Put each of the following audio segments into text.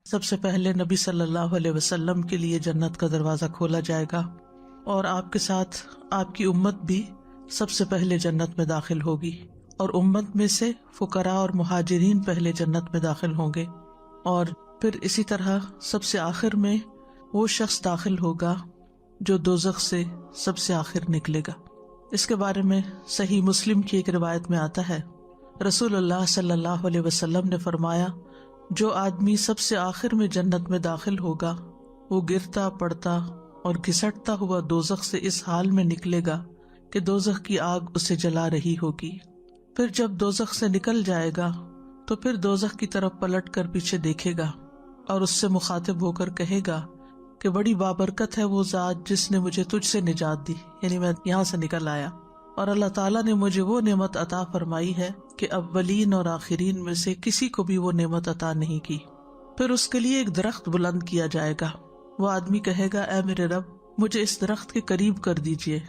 سب سے پہلے نبی صلی اللہ علیہ وسلم کے لیے جنت کا دروازہ کھولا جائے گا، اور آپ کے ساتھ آپ کی امت بھی سب سے پہلے جنت میں داخل ہوگی، اور امت میں سے فقراء اور مہاجرین پہلے جنت میں داخل ہوں گے، اور پھر اسی طرح سب سے آخر میں وہ شخص داخل ہوگا جو دوزخ سے سب سے آخر نکلے گا۔ اس کے بارے میں صحیح مسلم کی ایک روایت میں آتا ہے، رسول اللہ صلی اللہ علیہ وسلم نے فرمایا، جو آدمی سب سے آخر میں جنت میں داخل ہوگا وہ گرتا پڑتا اور گھسٹتا ہوا دوزخ سے اس حال میں نکلے گا کہ دوزخ کی آگ اسے جلا رہی ہوگی۔ پھر جب دوزخ سے نکل جائے گا تو پھر دوزخ کی طرف پلٹ کر پیچھے دیکھے گا اور اس سے مخاطب ہو کر کہے گا کہ بڑی بابرکت ہے وہ ذات جس نے مجھے تجھ سے نجات دی، یعنی میں یہاں سے نکل آیا، اور اللہ تعالیٰ نے مجھے وہ نعمت عطا فرمائی ہے کہ اولین اور آخرین میں سے کسی کو بھی وہ نعمت عطا نہیں کی۔ پھر اس کے لیے ایک درخت بلند کیا جائے گا، وہ آدمی کہے گا، اے میرے رب مجھے اس درخت کے قریب کر دیجئے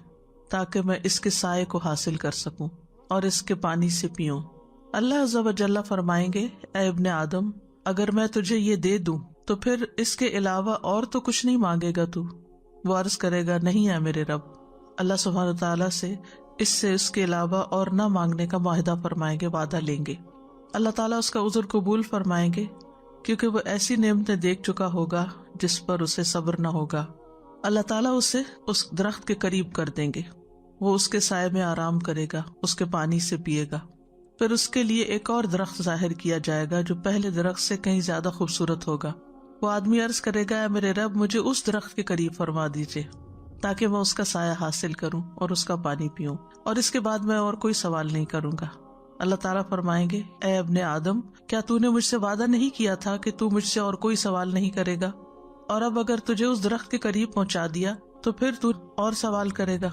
تاکہ میں اس کے سائے کو حاصل کر سکوں اور اس کے پانی سے پیوں۔ اللہ عز و جل فرمائیں گے، اے ابن آدم اگر میں تجھے یہ دے دوں تو پھر اس کے علاوہ اور تو کچھ نہیں مانگے گا تو؟ وہ عرض کرے گا، نہیں اے میرے رب۔ اللہ سبحانہ تعالیٰ سے اس کے علاوہ اور نہ مانگنے کا معاہدہ فرمائیں گے، وعدہ لیں گے۔ اللہ تعالیٰ اس کا عذر قبول فرمائیں گے کیونکہ وہ ایسی نعمتیں دیکھ چکا ہوگا جس پر اسے صبر نہ ہوگا۔ اللہ تعالیٰ اسے اس درخت کے قریب کر دیں گے، وہ اس کے سائے میں آرام کرے گا، اس کے پانی سے پیے گا۔ پھر اس کے لیے ایک اور درخت ظاہر کیا جائے گا جو پہلے درخت سے کہیں زیادہ خوبصورت ہوگا۔ وہ آدمی عرض کرے گا، اے میرے رب مجھے اس درخت کے قریب فرما دیجئے تاکہ میں اس کا سایہ حاصل کروں اور اس کا پانی پیوں، اور اس کے بعد میں اور کوئی سوال نہیں کروں گا۔ اللہ تعالیٰ فرمائیں گے، اے ابن آدم کیا تو نے مجھ سے وعدہ نہیں کیا تھا کہ تو مجھ سے اور کوئی سوال نہیں کرے گا؟ اور اب اگر تجھے اس درخت کے قریب پہنچا دیا تو پھر تو اور سوال کرے گا؟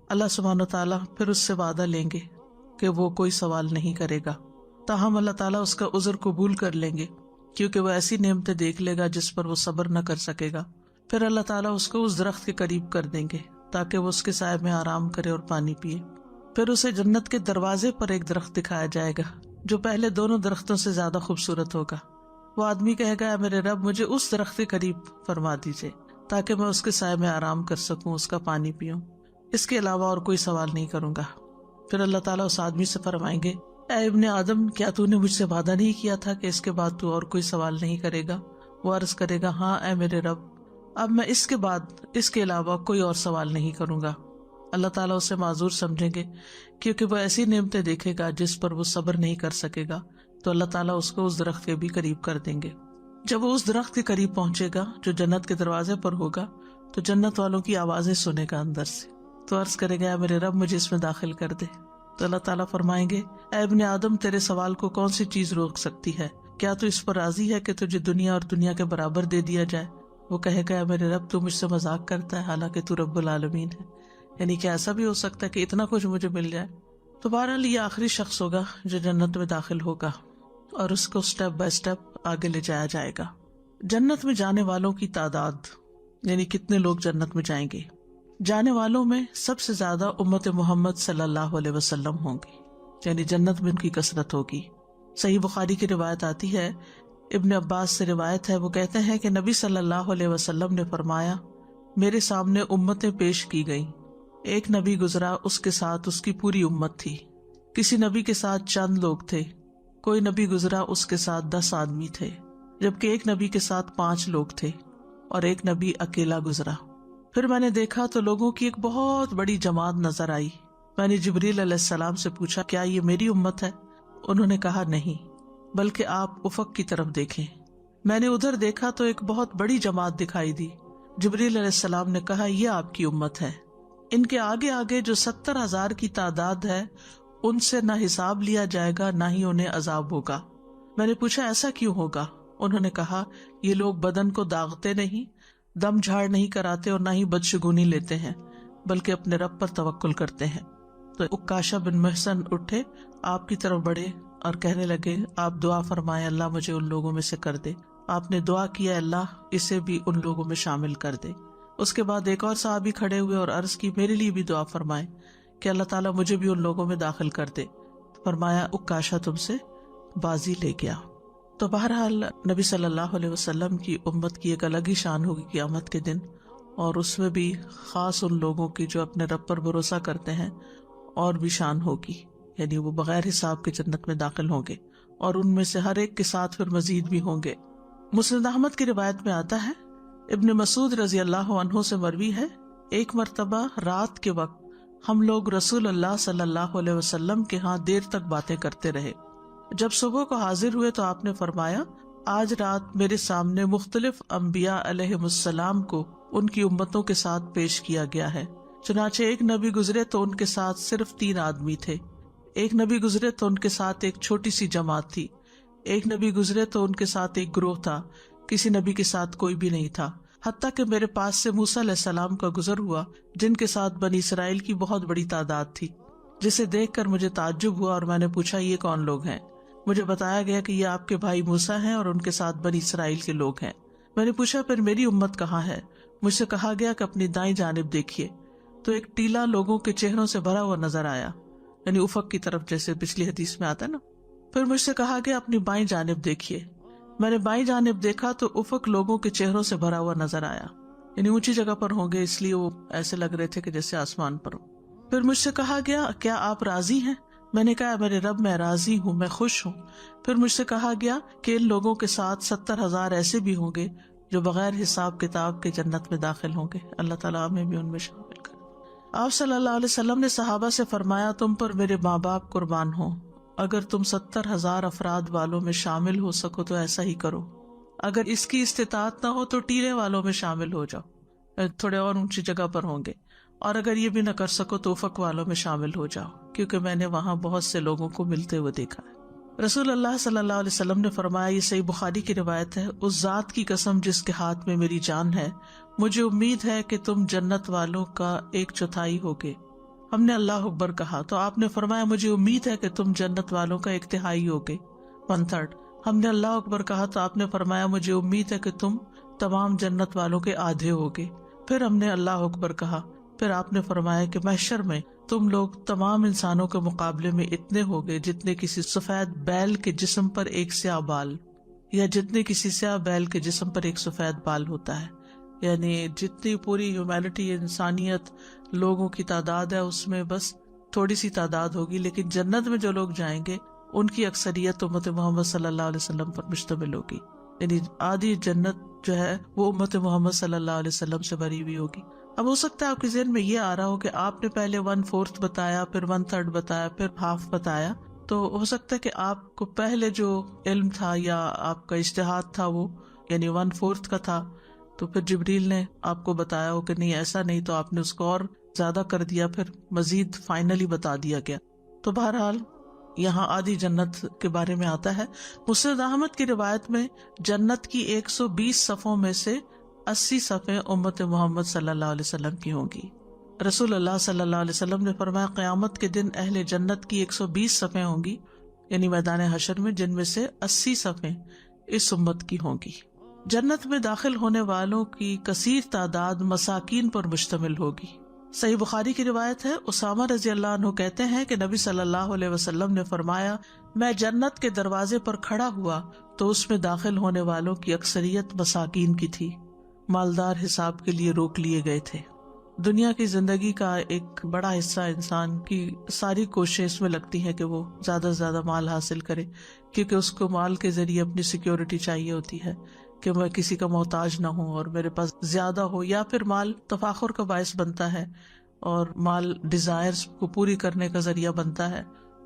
اللہ سبحانہ تعالیٰ پھر اس سے وعدہ لیں گے کہ وہ کوئی سوال نہیں کرے گا، تاہم اللہ تعالیٰ اس کا عذر قبول کر لیں گے کیونکہ وہ ایسی نعمتیں دیکھ لے گا جس پر وہ صبر نہ کر سکے گا۔ پھر اللہ تعالیٰ اس کو اس درخت کے قریب کر دیں گے تاکہ وہ اس کے سائے میں آرام کرے اور پانی پیے۔ پھر اسے جنت کے دروازے پر ایک درخت دکھایا جائے گا جو پہلے دونوں درختوں سے زیادہ خوبصورت ہوگا۔ وہ آدمی کہے گا، اے میرے رب مجھے اس درخت کے قریب فرما دیجئے تاکہ میں اس کے سائے میں آرام کر سکوں، اس کا پانی پیوں، اس کے علاوہ اور کوئی سوال نہیں کروں گا۔ پھر اللہ تعالیٰ اس آدمی سے فرمائیں گے، اے ابن آدم کیا تو نے مجھ سے وعدہ نہیں کیا تھا کہ اس کے بعد تو اور کوئی سوال نہیں کرے گا؟ وہ عرض کرے گا، ہاں اے میرے رب اب میں اس کے بعد اس کے علاوہ کوئی اور سوال نہیں کروں گا۔ اللہ تعالیٰ اسے معذور سمجھیں گے کیونکہ وہ ایسی نعمتیں دیکھے گا جس پر وہ صبر نہیں کر سکے گا، تو اللہ تعالیٰ اس کو اس درخت کے بھی قریب کر دیں گے۔ جب وہ اس درخت کے قریب پہنچے گا جو جنت کے دروازے پر ہوگا تو جنت والوں کی آوازیں سنے گا اندر سے، تو عرض کرے گا، میرے رب مجھے اس میں داخل کر دے۔ تو اللہ تعالیٰ فرمائیں گے، اے ابن آدم تیرے سوال کو کون سی چیز روک سکتی ہے؟ کیا تو اس پر راضی ہے کہ تجھے دنیا اور دنیا کے برابر دے دیا جائے؟ وہ کہے گا، اے میرے رب تو مجھ سے مذاق کرتا ہے حالانکہ تو رب العالمین ہے، یعنی کہ ایسا بھی ہو سکتا ہے کہ اتنا کچھ مجھے مل جائے۔ تو بہرحال یہ آخری شخص ہوگا جو جنت میں داخل ہوگا اور اس کو سٹیپ بائی سٹیپ آگے لے جایا جائے گا۔ جنت میں جانے والوں کی تعداد، یعنی کتنے لوگ جنت میں جائیں گے۔ جانے والوں میں سب سے زیادہ امت محمد صلی اللہ علیہ وسلم ہوں گی، یعنی جنت میں ان کی کثرت ہوگی۔ صحیح بخاری کی روایت آتی ہے، ابن عباس سے روایت ہے، وہ کہتے ہیں کہ نبی صلی اللہ علیہ وسلم نے فرمایا، میرے سامنے امتیں پیش کی گئیں، ایک نبی گزرا، اس کے ساتھ اس کی پوری امت تھی، کسی نبی کے ساتھ چند لوگ تھے، کوئی نبی گزرا اس کے ساتھ 10 آدمی تھے، جبکہ ایک نبی کے ساتھ 5 لوگ تھے اور ایک نبی اکیلا گزرا۔ پھر میں نے دیکھا تو لوگوں کی ایک بہت بڑی جماعت نظر آئی۔ میں نے جبریل علیہ السلام سے پوچھا، کیا یہ میری امت ہے؟ انہوں نے کہا، نہیں، بلکہ آپ افق کی طرف دیکھیں۔ میں نے ادھر دیکھا تو ایک بہت بڑی جماعت دکھائی دی۔ جبریل علیہ السلام نے کہا، یہ آپ کی امت ہے۔ ان کے آگے آگے جو 70,000 کی تعداد ہے ان سے نہ حساب لیا جائے گا نہ ہی انہیں عذاب ہوگا۔ میں نے پوچھا، ایسا کیوں ہوگا؟ انہوں نے کہا، یہ لوگ بدن کو داغتے نہیں، دم جھاڑ نہیں کراتے اور نہ ہی بدشگونی لیتے ہیں، بلکہ اپنے رب پر توکل کرتے ہیں۔ تو عکاشہ بن محصن اٹھے، آپ کی طرف بڑھے اور کہنے لگے، آپ دعا فرمائیں اللہ مجھے ان لوگوں میں سے کر دے۔ آپ نے دعا کیا، اللہ اسے بھی ان لوگوں میں شامل کر دے۔ اس کے بعد ایک اور صحابی کھڑے ہوئے اور عرض کی، میرے لیے بھی دعا فرمائیں کہ اللہ تعالیٰ مجھے بھی ان لوگوں میں داخل کر دے۔ فرمایا، عکاشہ تم سے بازی لے گیا۔ تو بہرحال نبی صلی اللہ علیہ وسلم کی امت کی ایک الگ ہی شان ہوگی قیامت کے دن، اور اس میں بھی خاص ان لوگوں کی جو اپنے رب پر بھروسہ کرتے ہیں اور بھی شان ہوگی، یعنی وہ بغیر حساب کے جنت میں داخل ہوں گے، اور ان میں سے ہر ایک کے ساتھ پھر مزید بھی ہوں گے۔ مسند احمد کی روایت میں آتا ہے، ابن مسعود رضی اللہ عنہ سے مروی ہے، ایک مرتبہ رات کے وقت ہم لوگ رسول اللہ صلی اللہ علیہ وسلم کے ہاں دیر تک باتیں کرتے رہے۔ جب صبح کو حاضر ہوئے تو آپ نے فرمایا، آج رات میرے سامنے مختلف انبیاء علیہم السلام کو ان کی امتوں کے ساتھ پیش کیا گیا ہے۔ چنانچہ ایک نبی گزرے تو ان کے ساتھ صرف 3 آدمی تھے، ایک نبی گزرے تو ان کے ساتھ ایک چھوٹی سی جماعت تھی، ایک نبی گزرے تو ان کے ساتھ ایک گروہ تھا، کسی نبی کے ساتھ کوئی بھی نہیں تھا، حتیٰ کہ میرے پاس سے موسیٰ علیہ السلام کا گزر ہوا جن کے ساتھ بنی اسرائیل کی بہت بڑی تعداد تھی، جسے دیکھ کر مجھے تعجب ہوا اور میں نے پوچھا یہ کون لوگ ہیں؟ مجھے بتایا گیا کہ یہ آپ کے بھائی موسیٰ ہیں اور ان کے ساتھ بنی اسرائیل کے لوگ ہیں۔ میں نے پوچھا پھر میری امت کہاں ہے؟ مجھ سے کہا گیا کہ اپنی دائیں جانب دیکھیے، تو ایک ٹیلا لوگوں کے چہروں سے بھرا ہوا نظر آیا، یعنی افق کی طرف، جیسے پچھلی حدیث میں آتا ہے نا۔ پھر مجھ سے کہا گیا اپنی بائیں جانب دیکھیے، میں نے بائیں جانب دیکھا تو افق لوگوں کے چہروں سے بھرا ہوا نظر آیا، یعنی اونچی جگہ پر ہوں گے اس لیے وہ ایسے لگ رہے تھے کہ جیسے آسمان پر ہو۔ پھر مجھ سے کہا گیا کیا آپ راضی ہیں؟ میں نے کہا میرے رب میں راضی ہوں، میں خوش ہوں۔ پھر مجھ سے کہا گیا کہ ان لوگوں کے ساتھ 70,000 ایسے بھی ہوں گے جو بغیر حساب کتاب کے جنت میں داخل ہوں گے، اللہ تعالیٰ ہمیں بھی ان میں شامل کرے۔ آپ صلی اللہ علیہ وسلم نے صحابہ سے فرمایا، تم پر میرے ماں باپ قربان ہوں، اگر تم 70,000 افراد والوں میں شامل ہو سکو تو ایسا ہی کرو، اگر اس کی استطاعت نہ ہو تو ٹیلے والوں میں شامل ہو جاؤ، تھوڑے اور اونچی جگہ پر ہوں گے، اور اگر یہ بھی نہ کر سکو تو افق والوں میں شامل ہو جاؤ، کیونکہ میں نے وہاں بہت سے لوگوں کو ملتے ہوئے دیکھا ہے۔ رسول اللہ صلی اللہ علیہ وسلم نے فرمایا، یہ صحیح بخاری کی روایت ہے، اس ذات کی قسم جس کے ہاتھ میں میری جان ہے، مجھے امید ہے کہ تم جنت والوں کا 1/4 ہوگے۔ ہم نے اللہ اکبر کہا تو آپ نے فرمایا، مجھے امید ہے کہ تم جنت والوں کا 1/3 ہوگے، 1/3۔ ہم نے اللہ اکبر کہا تو آپ نے فرمایا، مجھے امید ہے کہ تم تمام جنت والوں کے آدھے ہوگے۔ پھر ہم نے اللہ اکبر کہا، پھر آپ نے فرمایا کہ محشر میں تم لوگ تمام انسانوں کے مقابلے میں اتنے ہوگے جتنے کسی سفید بیل کے جسم پر ایک سیاہ بال، یا جتنے کسی سیاہ بیل کے جسم پر ایک سفید بال ہوتا ہے، یعنی جتنی پوری ہیومینٹی، انسانیت، لوگوں کی تعداد ہے اس میں بس تھوڑی سی تعداد ہوگی، لیکن جنت میں جو لوگ جائیں گے ان کی اکثریت امت محمد صلی اللہ علیہ وسلم پر مشتمل ہوگی، یعنی آدھی جنت جو ہے وہ امت محمد صلی اللہ علیہ وسلم سے بھری ہوئی ہوگی۔ اب ہو سکتا ہے آپ کے ذہن میں یہ آ رہا ہو کہ آپ نے پہلے 1/4 بتایا، پھر 1/3 بتایا، پھر ½ بتایا، تو ہو سکتا ہے کہ آپ کو پہلے جو علم تھا یا آپ کا اجتہاد تھا وہ یعنی 1/4 کا تھا، تو پھر جبریل نے آپ کو بتایا ہو کہ نہیں ایسا نہیں، تو آپ نے اس کو اور زیادہ کر دیا، پھر مزید فائنلی بتا دیا گیا۔ تو بہرحال یہاں آدھی جنت کے بارے میں آتا ہے۔ مسند احمد کی روایت میں جنت کی 120 صفوں میں سے 80 صفیں امت محمد صلی اللہ علیہ وسلم کی ہوں گی۔ رسول اللہ صلی اللہ علیہ وسلم نے فرمایا، قیامت کے دن اہل جنت کی 120 صفیں ہوں گی، یعنی میدان حشر میں، جن میں سے 80 صفیں اس امت کی ہوں گی۔ جنت میں داخل ہونے والوں کی کثیر تعداد مساکین پر مشتمل ہوگی۔ صحیح بخاری کی روایت ہے، اسامہ رضی اللہ عنہ کہتے ہیں کہ نبی صلی اللہ علیہ وسلم نے فرمایا، میں جنت کے دروازے پر کھڑا ہوا تو اس میں داخل ہونے والوں کی اکثریت مساکین کی تھی، مالدار حساب کے لیے روک لیے گئے تھے۔ دنیا کی زندگی کا ایک بڑا حصہ انسان کی ساری کوشش اس میں لگتی ہے کہ وہ زیادہ سے زیادہ مال حاصل کرے، کیونکہ اس کو مال کے ذریعے اپنی سیکیورٹی چاہیے ہوتی ہے کہ میں کسی کا محتاج نہ ہوں اور میرے پاس زیادہ ہو، یا پھر مال تفاخر کا باعث بنتا ہے اور مال ڈیزائرز کو پوری کرنے کا ذریعہ بنتا ہے۔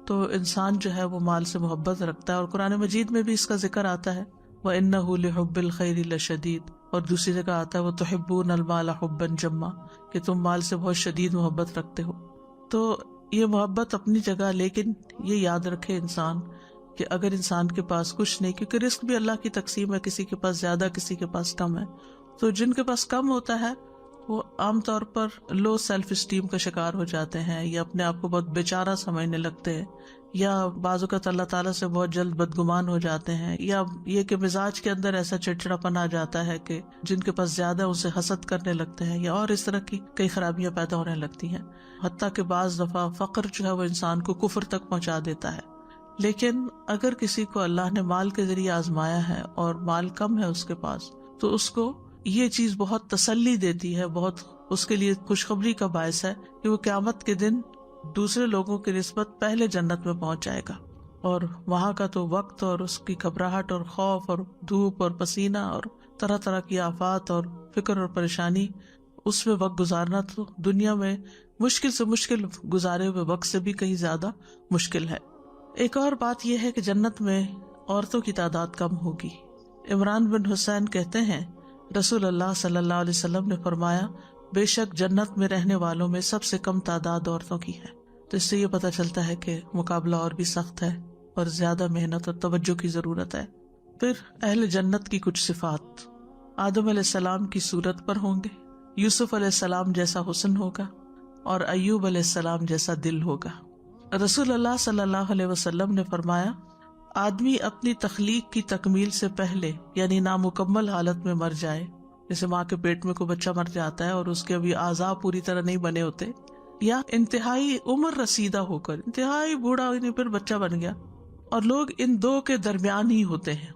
تو انسان جو ہے وہ مال سے محبت رکھتا ہے، اور قرآن مجید میں بھی اس کا ذکر آتا ہے، وَإِنَّهُ لِحُبِّ الْخَيْرِ لَشَدِيدٌ، اور دوسری جگہ آتا ہے وَتُحِبُّونَ الْمَالَ حُبًّا جَمًّا، کہ تم مال سے بہت شدید محبت رکھتے ہو۔ تو یہ محبت اپنی جگہ، لیکن یہ یاد رکھے انسان کہ اگر انسان کے پاس کچھ نہیں، کیونکہ رزق بھی اللہ کی تقسیم ہے، کسی کے پاس زیادہ، کسی کے پاس کم ہے، تو جن کے پاس کم ہوتا ہے وہ عام طور پر لو سیلف اسٹیم کا شکار ہو جاتے ہیں، یا اپنے آپ کو بہت بیچارہ سمجھنے لگتے ہیں، یا بعض اوقات اللہ تعالیٰ سے بہت جلد بدگمان ہو جاتے ہیں، یا یہ کہ مزاج کے اندر ایسا چڑچڑاپن آ جاتا ہے کہ جن کے پاس زیادہ اسے حسد کرنے لگتے ہیں، یا اور اس طرح کی کئی خرابیاں پیدا ہونے لگتی ہیں، حتیٰ کہ بعض دفعہ فقر جو ہے وہ انسان کو کفر تک پہنچا دیتا ہے۔ لیکن اگر کسی کو اللہ نے مال کے ذریعے آزمایا ہے اور مال کم ہے اس کے پاس، تو اس کو یہ چیز بہت تسلی دیتی ہے، بہت اس کے لیے خوشخبری کا باعث ہے کہ وہ قیامت کے دن دوسرے لوگوں کی نسبت پہلے جنت میں پہنچ جائے گا، اور وہاں کا تو وقت اور اس کی گھبراہٹ اور خوف اور دھوپ اور پسینہ اور طرح طرح کی آفات اور فکر اور پریشانی، اس میں وقت گزارنا تو دنیا میں مشکل سے مشکل گزارے ہوئے وقت سے بھی کہیں زیادہ مشکل ہے۔ ایک اور بات یہ ہے کہ جنت میں عورتوں کی تعداد کم ہوگی۔ عمران بن حسین کہتے ہیں رسول اللہ صلی اللہ علیہ وسلم نے فرمایا، بے شک جنت میں رہنے والوں میں سب سے کم تعداد عورتوں کی ہے۔ تو اس سے یہ پتہ چلتا ہے کہ مقابلہ اور بھی سخت ہے اور زیادہ محنت اور توجہ کی ضرورت ہے۔ پھر اہل جنت کی کچھ صفات: آدم علیہ السلام کی صورت پر ہوں گے، یوسف علیہ السلام جیسا حسن ہوگا، اور ایوب علیہ السلام جیسا دل ہوگا۔ رسول اللہ صلی اللہ علیہ وسلم نے فرمایا، آدمی اپنی تخلیق کی تکمیل سے پہلے یعنی نامکمل حالت میں مر جائے، جیسے ماں کے پیٹ میں کوئی بچہ مر جاتا ہے اور اس کے ابھی اعضاء پوری طرح نہیں بنے ہوتے، یا انتہائی عمر رسیدہ ہو کر انتہائی بوڑھا ہونے پھر بچہ بن گیا، اور لوگ ان دو کے درمیان ہی ہوتے ہیں،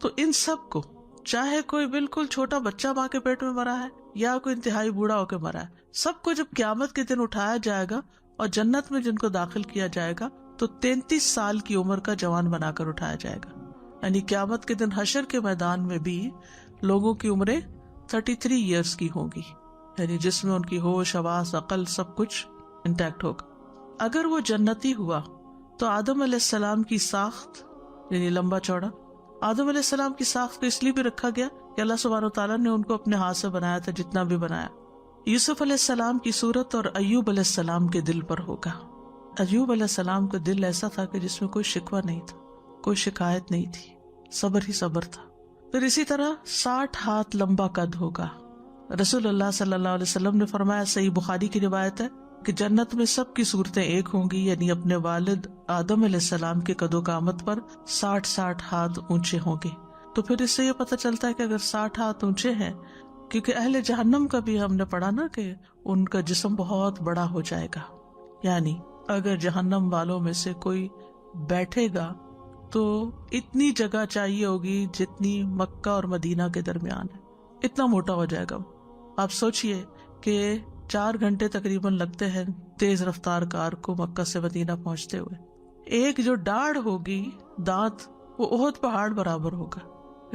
تو ان سب کو، چاہے کوئی بالکل چھوٹا بچہ ماں کے پیٹ میں مرا ہے یا کوئی انتہائی بوڑھا ہو کے مرا ہے، سب کو جب قیامت کے دن اٹھایا جائے گا اور جنت میں جن کو داخل کیا جائے گا تو 33 سال کی عمر کا جوان بنا کر اٹھایا جائے گا۔ یعنی قیامت کے دن حشر کے میدان میں بھی لوگوں کی عمریں 33 ایئرس کی ہوں گی، یعنی جس میں ان کی ہوش، حواس، عقل سب کچھ انٹیکٹ ہوگا۔ اگر وہ جنتی ہوا تو آدم علیہ السلام کی ساخت یعنی لمبا چوڑا، آدم علیہ السلام کی ساخت کو اس لیے بھی رکھا گیا کہ اللہ سبحانہ وتعالیٰ نے ان کو اپنے ہاتھ سے بنایا تھا جتنا بھی بنایا۔ یوسف علیہ السلام کی صورت اور ایوب علیہ السلام کے دل پر ہوگا۔ ایوب علیہ السلام کا دل ایسا تھا کہ جس میں کوئی شکوہ نہیں تھا، کوئی شکایت نہیں تھی، صبر ہی صبر تھا۔ پھر اسی طرح 60 ہاتھ لمبا قد ہوگا۔ رسول اللہ صلی اللہ علیہ وسلم نے فرمایا، صحیح بخاری کی روایت ہے کہ جنت میں سب کی صورتیں ایک ہوں گی، یعنی اپنے والد آدم علیہ السلام کے قد و قامت پر 60 ہاتھ اونچے ہوں گے۔ تو پھر اس سے یہ پتہ چلتا ہے کہ اگر 60 ہاتھ اونچے ہیں، کیونکہ اہل جہنم کا بھی ہم نے پڑھا نا کہ ان کا جسم بہت بڑا ہو جائے گا، یعنی اگر جہنم والوں میں سے کوئی بیٹھے گا تو اتنی جگہ چاہیے ہوگی جتنی مکہ اور مدینہ کے درمیان ہے، اتنا موٹا ہو جائے گا۔ آپ سوچئے کہ 4 گھنٹے تقریباً لگتے ہیں تیز رفتار کار کو مکہ سے مدینہ پہنچتے ہوئے۔ ایک جو ڈاڑھ ہوگی، دانت، وہ احد پہاڑ برابر ہوگا،